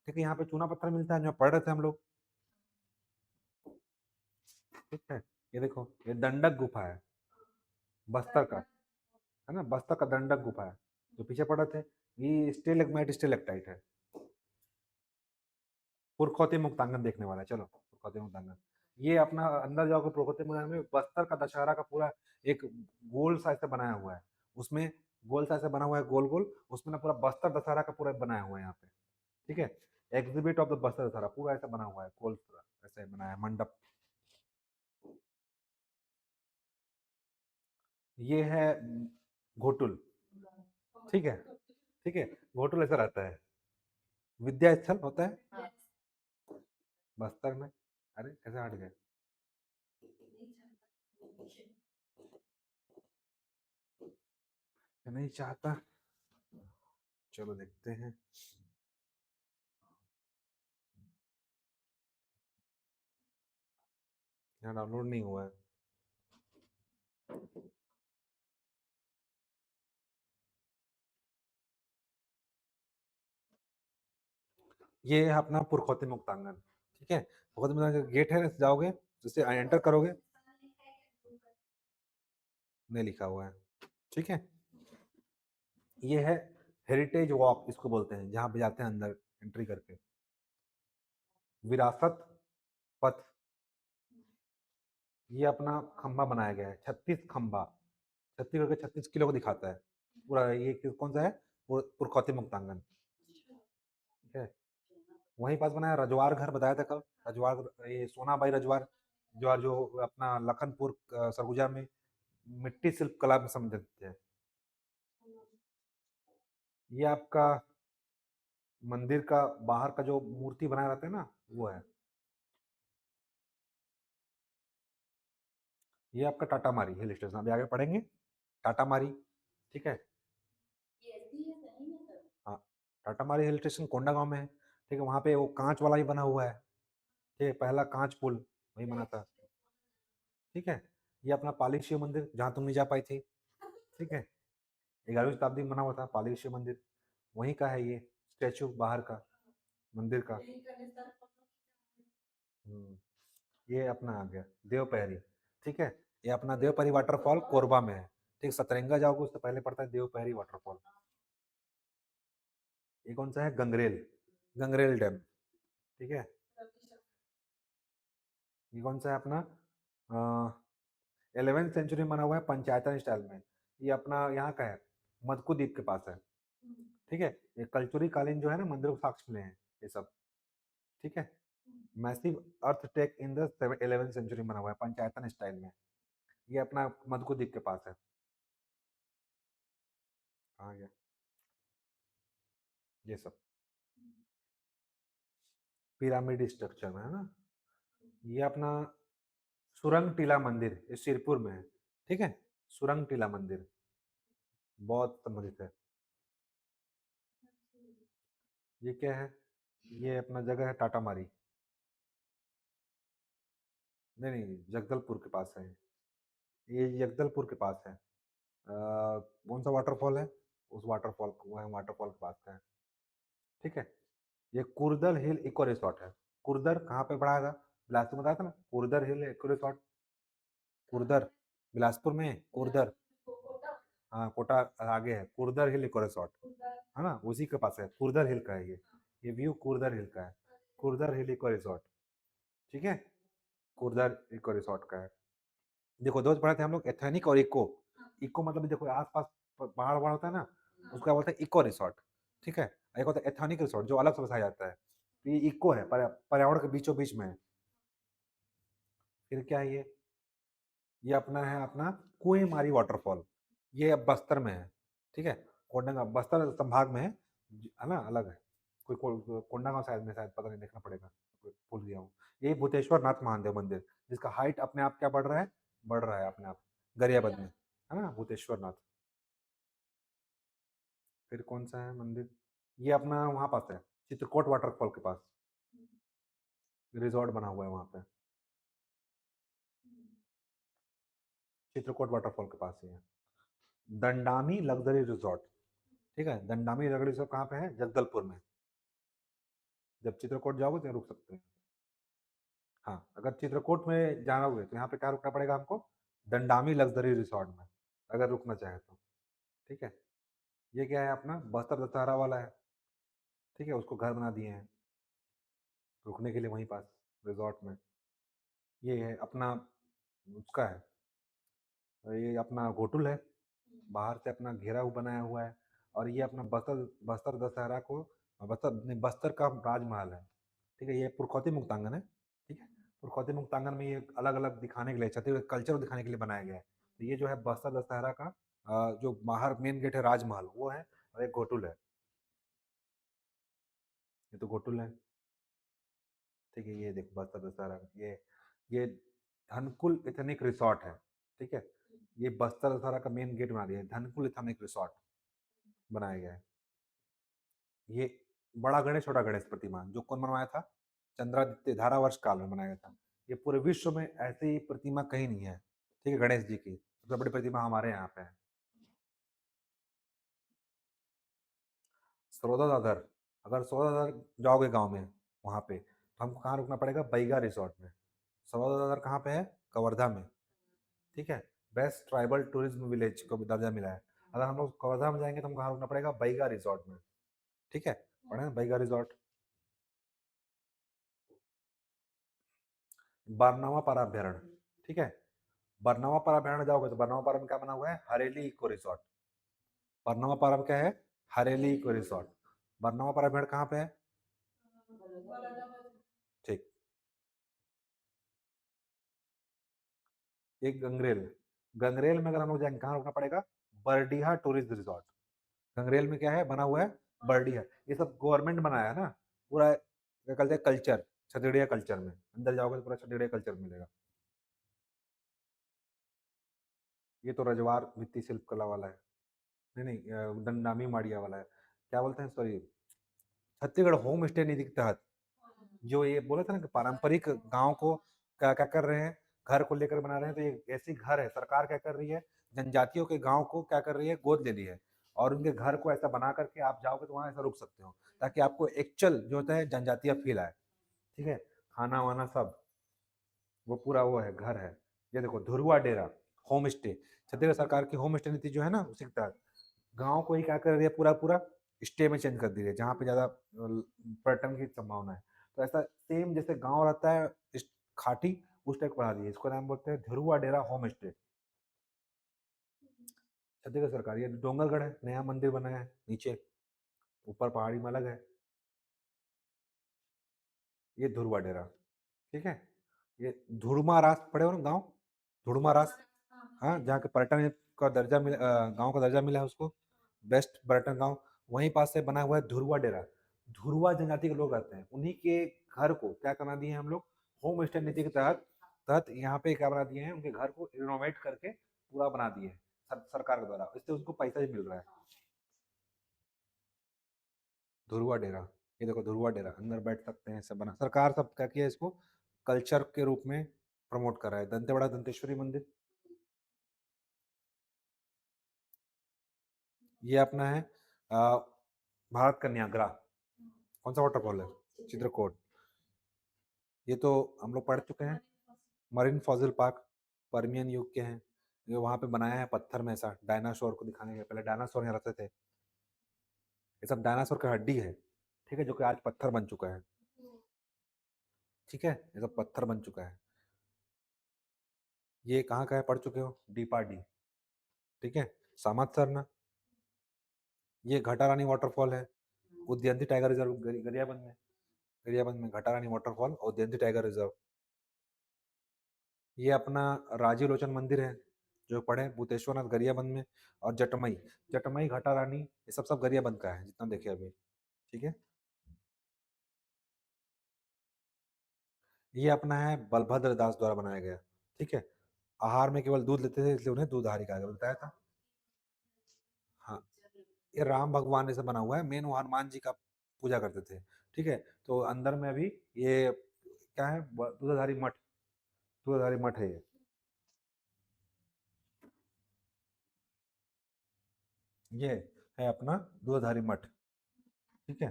ठीक है। यहाँ पे चूना पत्थर मिलता है जो पढ़ रहे थे हम लोग, ठीक है। ये देखो, ये दंडक गुफा है बस्तर का, है ना, बस्तर का दंडक गुफा है, जो पीछे पड़ा थे, ये स्टेलेगमाइट स्टेलेक्टाइट है। पुरखौती मुक्तांगन देखने वाला है, चलो पुरखौती मुक्तांगन, ये अपना अंदर जाओगे पुरखौती मुक्तांगन में, बस्तर का दशहरा का पूरा एक गोल सा ऐसे बनाया हुआ है, उसमें गोल सा ऐसे बना हुआ है, गोल गोल, उसमें ना पूरा बस्तर दशहरा का पूरा बनाया हुआ है यहाँ पे, ठीक है। Exhibit of the Bastar Dussehra पूरा ऐसा बना हुआ है, गोल पूरा ऐसे बनाया है मंडप। ये है घोटुल, ठीक है, ठीक है। घोटुल ऐसा रहता है, विद्या स्थल होता है बस्तर में। अरे कैसे हट गए, नहीं चाहता, चलो देखते हैं। यहाँ डाउनलोड नहीं हुआ है। ये है अपना पुरखौती मुक्तांगन, ठीक है। पुरखौती मुक्तांगन गेट है, जाओगे जैसे एंटर करोगे, नहीं लिखा हुआ है, ठीक है। ये है हेरिटेज वॉक इसको बोलते हैं, जहाँ पे जाते हैं अंदर एंट्री करके। विरासत पथ, ये अपना खंबा बनाया गया है, 36 खंबा, 36 करके 36 किलो को दिखाता है पूरा। ये कौन सा है, पुरखौती मुक्तांगन, ठीक है। वहीं पास बनाया रजवार घर, बताया था कल, रजवार, ये सोनाबाई रजवार, जो अपना लखनपुर सरगुजा में मिट्टी शिल्प कला में समृद्ध है। ये आपका मंदिर का बाहर का जो मूर्ति बनाया रहता है ना, वो है। ये आपका टाटा मारी हिल स्टेशन, अभी आगे पढ़ेंगे, टाटा मारी, ठीक है। हाँ, टाटा मारी हिल स्टेशन कोंडागांव में है, ठीक है। वहाँ पे वो कांच वाला ही बना हुआ है, ठीक है, पहला कांच पुल वही बना था, ठीक है। ये अपना पाली शिव मंदिर, जहाँ तुम नहीं जा पाई थी, ठीक है। 11वीं शताब्दी में बना हुआ था पाली शिव मंदिर, वहीं का है ये स्टैचू बाहर का मंदिर का। ये अपना आ गया देवपहरी, ठीक है। ये अपना देवपहरी वाटरफॉल कोरबा में है, ठीक। सतरंगा जाओगे उससे पहले पड़ता है देवपहरी वाटरफॉल। ये कौन सा है, गंगरेल, गंगरेल डैम, ठीक है। ये कौन सा है अपना, 11वीं सेंचुरी में बना हुआ है पंचायतन स्टाइल में। ये अपना यहाँ का है, मदकू द्वीप के पास है, ठीक है। ये कल्चुरी कालीन जो है ना मंदिरों के साक्ष्य मिले हैं ये सब, ठीक है। Massive earthquake in the 11वीं सेंचुरी बना हुआ है पंचायतन स्टाइल में। ये अपना मदकू द्वीप के पास है, आ गया ये सब पिरामिड स्ट्रक्चर में है ना। ये अपना सुरंग टीला मंदिर, ये सिरपुर में है, ठीक है। सुरंग टीला मंदिर बहुत संबंधित है। ये क्या है, ये अपना जगह है टाटा मारी, नहीं नहीं जगदलपुर के पास है, ये जगदलपुर के पास है। कौन सा वाटरफॉल है, उस वाटरफॉल को, वह वाटरफॉल के पास का है, ठीक है। ये कुर्दल हिल इको रिसोर्ट है। कुर्दर कहाँ पे पड़ा था, बिलासपुर में बताया था ना, कुर्दर हिल इको रिसोर्ट, कुर्दर बिलासपुर में है, कुर्दर, हाँ कोटा आगे है, कुर्दर हिल इको रिसोर्ट, है ना, उसी के पास है, कुर्दर हिल का है ये व्यू कुर्दर हिल का है, कुर्दर हिल इको रिसोर्ट, ठीक है। कुर्दर इको रिसोर्ट का है। देखो दो पढ़े थे हम लोग, एथेनिक और इको। इको मतलब देखो आसपास पहाड़ वहाड़ होता है ना, उसको क्या बोलते हैं, इको रिसोर्ट, ठीक है। एक होता है एथेनिक रिसोर्ट जो अलग से बसाया जाता है, तो ये इको है, पर्यावरण के बीचों बीच में है। फिर क्या है ये अपना है अपना कुएं मारी वाटरफॉल, ये अब बस्तर में है, ठीक है। कोंडागांव बस्तर संभाग में है ना, अलग है। कोंडागांव शायद में, शायद पता नहीं, देखना पड़ेगा, भूल गया हूँ। ये भूतेश्वर नाथ महादेव मंदिर, जिसका हाइट अपने आप क्या बढ़ रहा है, बढ़ रहा है अपने आप, गरियाबंद में, है ना, भूतेश्वर नाथ। फिर कौन सा है मंदिर, ये अपना वहाँ पास है, चित्रकोट वाटरफॉल के पास, रिजॉर्ट बना हुआ है वहाँ पे, चित्रकोट वाटरफॉल के पास ही है। दंडामी लग्जरी रिजॉर्ट, ठीक है। दंडामी लग्जरी रिजॉर्ट कहाँ पे है, जगदलपुर में। जब चित्रकूट जाओगे तो रुक सकते हैं। हाँ, अगर चित्रकूट में जाना होगे तो यहाँ पे क्या रुकना पड़ेगा हमको, दंडामी लग्जरी रिसोर्ट में, अगर रुकना चाहे तो, ठीक है। ये क्या है अपना बस्तर दशहरा वाला है, ठीक है, उसको घर बना दिए हैं रुकने के लिए वहीं पास रिजॉर्ट में। ये है अपना उसका है, ये अपना होटल है, बाहर से अपना घेरा हुआ बनाया हुआ है। और ये अपना बस्तर बस्तर दशहरा को, बस्तर नहीं, बस्तर का राजमहल है, ठीक है। ये पुरखौती मुक्तांगन है, ठीक है। पुरखौती मुक्तांगन में ये अलग अलग दिखाने के लिए, छत्तीसगढ़ कल्चर दिखाने के लिए बनाया गया है। तो ये जो है बस्तर दशहरा का जो बाहर मेन गेट है राजमहल वो है, और एक घोटुल है, ये तो घोटुल है, ठीक है। ये देखो बस्तर दशहरा, ये धनकुल इथनिक रिसोर्ट है, ठीक है। ये बस्तर दशहरा का मेन गेट बना दिया है, धनकुल इथनिक रिसोर्ट बनाया गया है। ये बड़ा गणेश छोटा गणेश प्रतिमा जो कौन बनवाया था, चंद्रादित्य धारावर्ष काल में बनाया था। ये पूरे विश्व में ऐसी प्रतिमा कहीं नहीं है, ठीक है, गणेश जी की सबसे बड़ी प्रतिमा हमारे यहाँ पे है। सरोदा दादर, अगर सरोदा दादर जाओगे गांव में वहाँ पे तो हमको कहाँ रुकना पड़ेगा, बैगा रिसोर्ट में। सरोदा दादर कहाँ पे है, कवर्धा में, ठीक है। बेस्ट ट्राइबल टूरिज्म विलेज को भी दर्जा मिला है। अगर हम लोग कवर्धा में जाएंगे तो हमको कहाँ रुकना पड़ेगा, बैगा रिसोर्ट में, ठीक है। पढ़े ना बैगा रिसोर्ट। बरनावा पारा अभ्यारण्य, ठीक है। बरनावा पारा अभ्यारण्य जाओगे तो बरनावा पारा में क्या बना हुआ है, हरेली इको रिसोर्ट। बरनावा पारा में क्या है, हरेली इको रिसोर्ट। बरनावा पारा अभ्यारण्य कहाँ पे है, ठीक। एक गंगरेल, गंगरेल में अगर हम लोग जाएंगे कहाँ रुकना पड़ेगा, बरडीहा टूरिस्ट रिसोर्ट। गंगरेल में क्या है बना हुआ है, बरडीहा। ये सब गवर्नमेंट बनाया है ना, पूरा क्या कहते हैं कल्चर, छत्तीसगढ़िया कल्चर में अंदर जाओगे तो पूरा छत्तीसगढ़िया कल्चर मिलेगा। ये तो रजवार भित्ति शिल्प कला वाला है, नहीं नहीं दंडामी माड़िया वाला है, क्या बोलते हैं सॉरी, छत्तीसगढ़ होम स्टे नीति के तहत जो ये बोला था ना कि पारंपरिक गांव को क्या क्या कर रहे हैं, घर को लेकर बना रहे हैं, तो ये ऐसी घर है, सरकार क्या कर रही है, जनजातियों के गांव को क्या कर रही है, गोद ले ली है, और उनके घर को ऐसा बना करके आप जाओगे तो वहाँ ऐसा रुक सकते हो, ताकि आपको एक्चुअल जो होता है जनजातीय फील आए, ठीक है। खाना वाना सब वो पूरा वो है, घर है। ये देखो धुरवा डेरा होम स्टे, छत्तीसगढ़ सरकार की होम स्टे नीति जो है ना उसी के तहत गाँव को ही क्या कर रही है, पूरा पूरा स्टे में चेंज कर दी है, जहाँ पे ज़्यादा पर्यटन की संभावना है। तो ऐसा सेम जैसे गाँव रहता है खाटी, उस टाइप बढ़ा दी है, इसको नाम बोलते हैं ध्रुवा डेरा होम स्टे, छत्तीसगढ़ सरकार। ये डोंगरगढ़ है, नया मंदिर बना है नीचे, ऊपर पहाड़ी में अलग है, ये ध्रुवा डेरा, ठीक है। ये धुड़मा रास पड़े हो ना गाँव, धुड़मा रास, हाँ, जहाँ के पर्यटन का दर्जा मिला, गाँव का दर्जा मिला है उसको, बेस्ट पर्यटन गाँव, वहीं पास से बना हुआ है धुरवा डेरा। धुरवा जनजाति के लोग रहते हैं, उन्हीं के घर को क्या करना दिए हैं हम लोग, होम स्टे नीति के तहत तहत यहाँ पे क्या बना दिए हैं, उनके घर को रिनोवेट करके पूरा बना दिए हैं सरकार के द्वारा, इससे उनको पैसा भी मिल रहा है। धुरवा डेरा, ये देखो धुरवा डेरा, अंदर बैठ सकते हैं, सब बना, सरकार सब क्या किया इसको कल्चर के रूप में प्रमोट कर रहा है। दंतेवाड़ा दंतेश्वरी मंदिर, ये अपना है भारत का न्यागरा, कौन सा वाटरफॉल है, चित्रकोट। ये तो हम लोग पढ़ चुके हैं, मरीन फॉजिल पार्क पर्मियन युग के हैं, ये वहाँ पे बनाया है पत्थर में, ऐसा डायनासोर को दिखाने के, पहले डायनासोर यहाँ रहते थे, ये सब डायनासोर का हड्डी है, ठीक है, जो कि आज पत्थर बन चुका है, ठीक है, ये सब पत्थर बन चुका है। ये कहाँ का है, पढ़ चुके हो, डीपाडी, ठीक है, सामत सरना। ये घटा रानी वाटरफॉल है, उद्यंती टाइगर रिजर्व गरियाबंद में, गरियाबंद में घटा रानी वाटरफॉल और उद्यंती टाइगर रिजर्व। ये अपना राजीव लोचन मंदिर है जो पढ़े भूतेश्वर नाथ गरियाबंद में, और जटमई, जटमई घटा रानी ये सब सब गरियाबंद का है जितना देखे अभी, ठीक है। ये अपना है बलभद्र दास द्वारा बनाया गया, ठीक है। आहार में केवल दूध लेते थे इसलिए उन्हें दूधारी कहा गया, बताया था। हाँ, ये राम भगवान ने से बना हुआ है, मेन वो हनुमान जी का पूजा करते थे, ठीक है। तो अंदर में अभी ये क्या है, दूधाधारी मठ, दूधाधारी मठ है ये है अपना दूधाधारी मठ, ठीक है।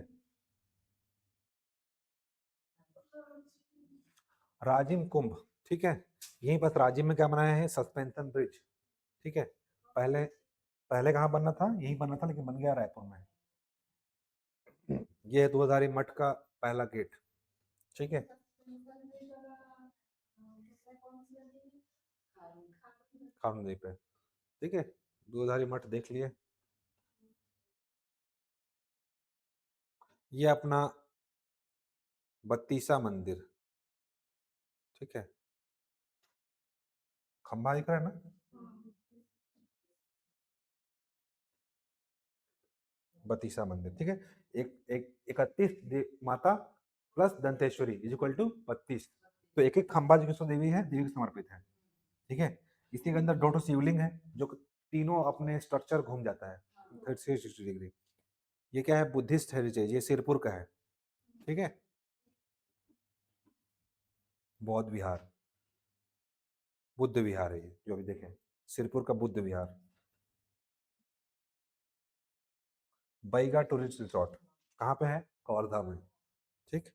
राजिम कुंभ, ठीक है, यहीं बस राजिम में क्या बनाया है, सस्पेंशन ब्रिज, ठीक है। पहले पहले कहाँ बनना था, यही बनना था लेकिन बन गया रायपुर में। ये है दूधाधारी मठ का पहला गेट, ठीक है। खान नदी पे, ठीक है, दूधाधारी मठ देख लिए। ये अपना बत्तीसा मंदिर, ठीक है, खंबा दिख रहा है ना, बत्तीसा मंदिर, ठीक है। एक एक 31 माता plus Danteshwari is equal to 32, तो एक एक खंबा जो किसको देवी है, देवी को समर्पित है, ठीक है। इसी के अंदर दो ठो शिवलिंग है जो तीनों अपने स्ट्रक्चर घूम जाता है 360 डिग्री। ये क्या है, बुद्धिस्ट हेरिटेज, ये सिरपुर का है, ठीक है। बौद्ध विहार, बुद्ध विहार है ये जो अभी देखें, सिरपुर का बुद्ध विहार। बैगा टूरिस्ट रिसोर्ट कहाँ पे है? कवर्धा में। ठीक।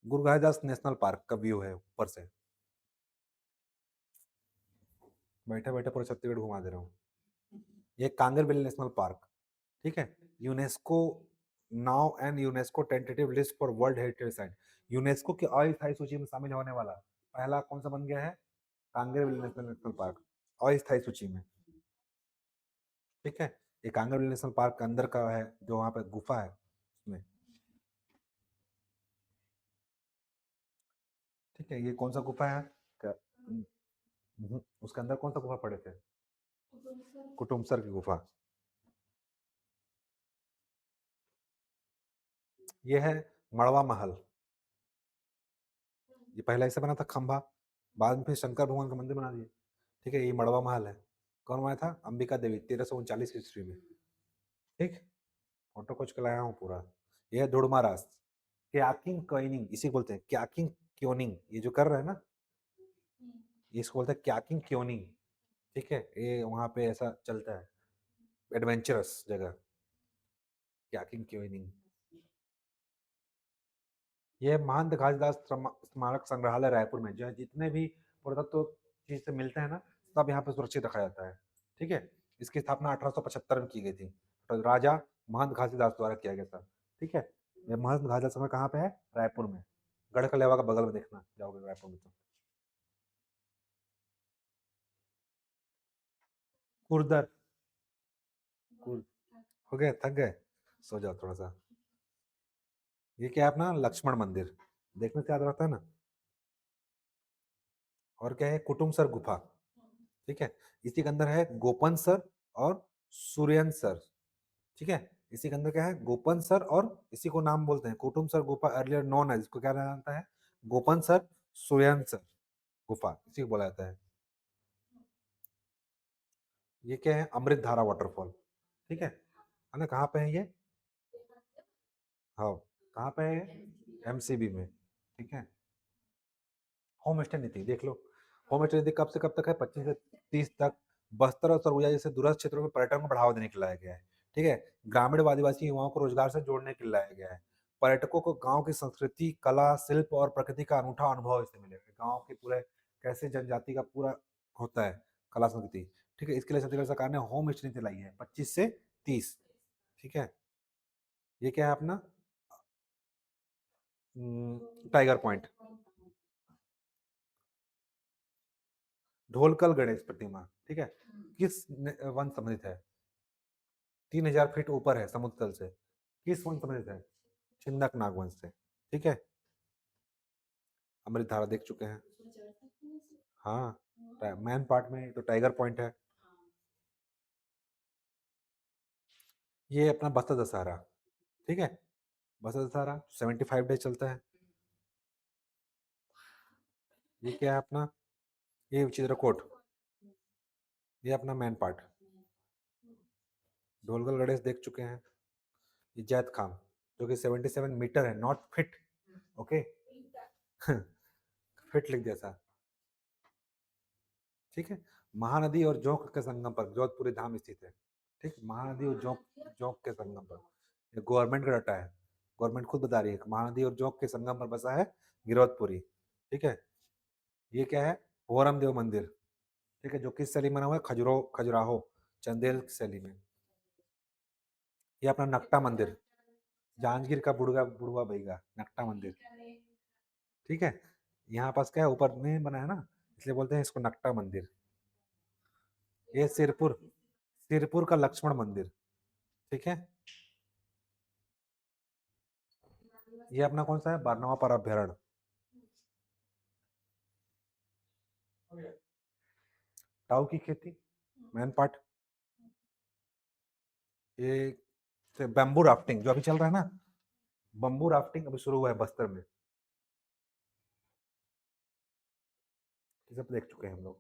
गुरु घासीदास नेशनल पार्क का व्यू है ऊपर से, बैठे बैठे पूरा छत्तीसगढ़ घुमा दे रहा हूँ। ये कांगेरबिल नेशनल पार्क, ठीक है। UNESCO now and UNESCO tentative list for world heritage site, UNESCO की अस्थायी सूची में शामिल होने वाला पहला कौन सा बन गया है? कांगेरबिल नेशनल पार्क, अस्थायी सूची में। ठीक है। ये कांगेरबिल नेशनल पार्क के अंदर का है, जो वहाँ पे गुफा है उसमें। ठीक है। ये कौन सा गुफा है? उसके अंदर कौन सा गुफा पड़े थे? कुटुमसर की गुफा। ये है मड़वा महल, ये पहला ऐसे बना था खंभा, बाद में फिर शंकर भगवान का मंदिर बना दिया। ठीक है। ये मड़वा महल है, कौन बनाया था? अंबिका देवी, 1339 ईस्वी में। ठीक। फोटो खोज के लाया हूँ पूरा। ये है धुड़मारास, क्याकिंग क्योनिंग, इसी को बोलते हैं क्याकिंग क्योनिंग, ये जो कर रहे हैं ना, ये इसको बोलते हैं क्याकिंग क्योनिंग। ठीक है। ये वहाँ पे ऐसा चलता है, एडवेंचरस जगह, क्याकिंग क्योनिंग। ये महंत घासीदास स्मारक संग्रहालय रायपुर में, जो है जितने भी पुरातत्व चीज से मिलते हैं ना, सब यहाँ पे सुरक्षित रखा जाता है। ठीक है। इसकी स्थापना 1875 में की गई थी, तो राजा महंत घासीदास द्वारा किया गया था। ठीक है। ये महंत घासीदास समय कहाँ पे है? रायपुर में, गढ़ कलेवा का बगल में, देखना जाओगे रायपुर में तो। कुर्दर, कुर हो गए, थक गए, सो जाओ थोड़ा सा। ये क्या है अपना? लक्ष्मण मंदिर, देखने से याद रहता है ना। और क्या है? कुटुमसर गुफा। ठीक है। इसी के अंदर है गोपन सर और सूर्यन सर। ठीक है। इसी के अंदर क्या है? गोपन सर, और इसी को नाम बोलते हैं कुटुम सर गुफा, अर्लियर नोन है, इसको क्या जानता है? गोपन सर सूर्यन सर गुफा, इसी को बोला जाता है। ये क्या है? अमृत धारा वाटरफॉल। ठीक है ना? कहाँ पे है ये? हाँ, कहाँ पे है ये? एमसीबी में। ठीक है। होम स्टे नीति देख लो। होम स्टे नीति कब से कब तक है? 25 से 30 तक। बस्तर और सरगुजा जैसे दूरस्थ क्षेत्रों में पर्यटन को बढ़ावा देने के लिए लाया गया है। ठीक है। ग्रामीण व आदिवासी युवाओं को रोजगार से जोड़ने के लिए लाया गया है। पर्यटकों को गांव की संस्कृति, कला, शिल्प और प्रकृति का अनूठा अनुभव इससे मिलेगा। गांव के पूरे कैसे जनजाति का पूरा होता है, कला संस्कृति। ठीक है। इसके लिए छत्तीसगढ़ सरकार ने होम स्टे नीति लाई है, 25 से 30। ठीक है। ये क्या है अपना? टाइगर पॉइंट, ढोलकल गणेश प्रतिमा। ठीक है। किस वन संबंधित है? 3000 फीट ऊपर है समुद्र तल से। किस वन संबंधित है? छिंदक नागवंश से। ठीक है। अमृत धारा देख चुके हैं। हाँ, मैन पार्ट में तो टाइगर पॉइंट है। ये अपना बस्तर दशहरा। ठीक है। बस्तर दशहरा 75 डेज चलता है। ये क्या है अपना? ये चित्रकूट, ये अपना मैन पार्ट। ढोलगल गणेश देख चुके हैं। ये जैत खाम, जो कि 77 मीटर है, नॉट फिट। ओके। फिट लिख दिया था। ठीक है। महानदी और जोंक के संगम पर जोधपुरी धाम स्थित है। ठीक। महानदी और जोंक, जोंक के संगम पर, ये गवर्नमेंट का डाटा है, गवर्नमेंट खुद बता रही है। महानदी और जोंक के संगम पर बसा है गिरवतपुरी। ठीक है। ये क्या है? भोरम देव मंदिर। ठीक है। जो किस शैली में बना हुआ है? खजुराहो चंदेल शैली में। ये अपना नकटा मंदिर, जांजगीर का बुढ़वा बुढ़वा बैगा नकटा मंदिर। ठीक है। यहाँ पास क्या है? ऊपर में बना है ना, इसलिए बोलते हैं इसको नकटा मंदिर। ये सिरपुर, सिरपुर का लक्ष्मण मंदिर। ठीक है। ये अपना कौन सा है? बरनवा पर अभ्यारण। टाऊ की खेती, मैन पार्ट। ये बैम्बू राफ्टिंग जो अभी चल रहा है ना, बम्बू राफ्टिंग अभी शुरू हुआ है बस्तर में। ये सब देख चुके हैं हम लोग।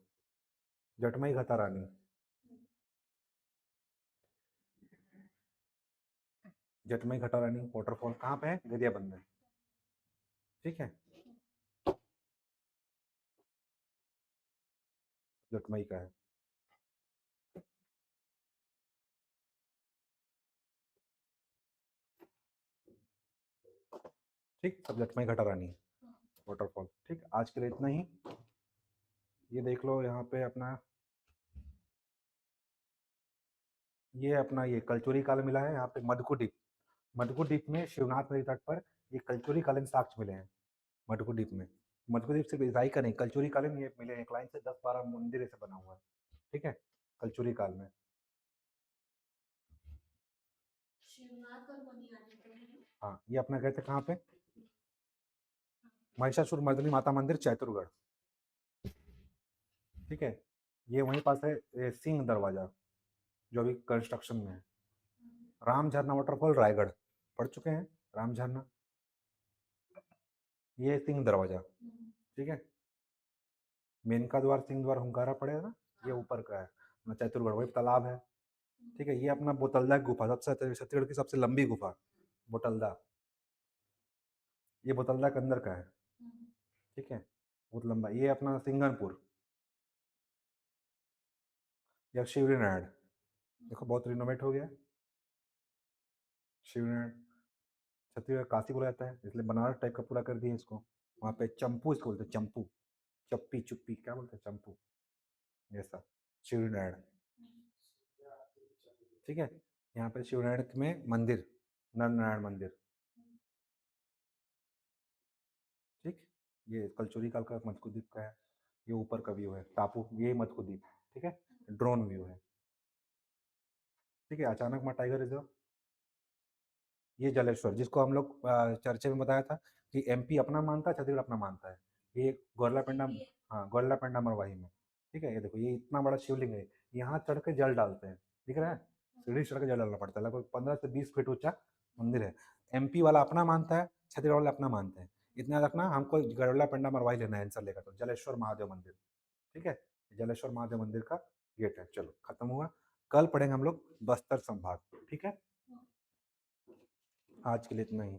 जटमई घटा रानी, जटमई घटा रानी वाटरफॉल कहाँ पे है? गरियाबंद में। ठीक है। लटमई का है। ठीक, सब लटमई घटा रानी है वाटरफॉल। ठीक, आज के लिए इतना ही। ये देख लो यहाँ पे अपना, ये अपना ये कलचुरी काल मिला है यहाँ पे मडकू द्वीप। मडकू द्वीप में शिवनाथ नदी तट पर ये कलचुरी कालीन साक्ष्य मिले हैं मडकू द्वीप में। मडकू द्वीप सिर्फ ईसाई का नहीं, कलचुरी कालीन ये मिले हैं, एक लाइन से 10-12 मंदिर ऐसे बना हुआ है। ठीक है, कलचुरी काल में। हाँ, ये अपना गए थे कहाँ पे, महिषासुर मर्दिनी माता मंदिर चैतुरगढ़। ठीक है, ये वहीं पास है सिंह दरवाजा जो अभी कंस्ट्रक्शन में है। राम झरना वाटरफॉल रायगढ़, पढ़ चुके हैं राम झरना। ये सिंह दरवाजा। ठीक है, मेनका द्वार, सिंह द्वार, हुंकारा पड़ेगा ना, ये ऊपर का है चैतुरगढ़, वही तालाब है। ठीक है, ये अपना बोतलदा गुफा, सबसे छत्तीसगढ़ की सबसे लंबी गुफा बोतलदा, ये बोतलदा के अंदर का है। ठीक है, बहुत लंबा। ये अपना सिंगनपुर, या शिवरीनारायण, देखो बहुत रिनोवेट हो गया शिवरीनारायण। छत्तीसगढ़ काशी बोला जाता है इसलिए बनारस टाइप का पूरा कर दिए इसको। वहाँ पे चंपू इसको बोलते हैं, चंपू, चप्पी चुप्पी क्या बोलते हैं, चंपू, ऐसा शिवरीनारायण। ठीक है, यहाँ पे शिवनारायण में मंदिर, नर नारायण मंदिर। ठीक, ये कलचुरी काल का मधुकू द्वीप का है, ये ऊपर का व्यू है टापू, ये मधुकू द्वीप। ठीक है, ड्रोन व्यू है। ठीक है, अचानक माँ टाइगर रिजर्व, ये जलेश्वर जिसको हम लोग चर्चे में बताया था कि एमपी अपना मानता है, छत्तीसगढ़ अपना मानता है। ये गोरलापेंडा, हाँ गोरलापेंडा मरवाही में। ठीक है, ये देखो ये इतना बड़ा शिवलिंग है, यहाँ चढ़ के जल डालते हैं, दिख रहा है, सीढ़ी चढ़ के जल डालना पड़ता है, लगभग 15 से 20 फीट ऊंचा मंदिर है। एमपी वाला अपना मानता है, छत्तीसगढ़ वाला अपना मानते हैं। इतना रखना, हमको गोरलापेंडा मरवाही लेना है आंसर लेकर, तो जलेश्वर महादेव मंदिर। ठीक है, जलेश्वर महादेव मंदिर का गेट है। चलो खत्म हुआ, कल पढ़ेंगे हम लोग बस्तर संभाग। ठीक है, आज के लिए इतना ही।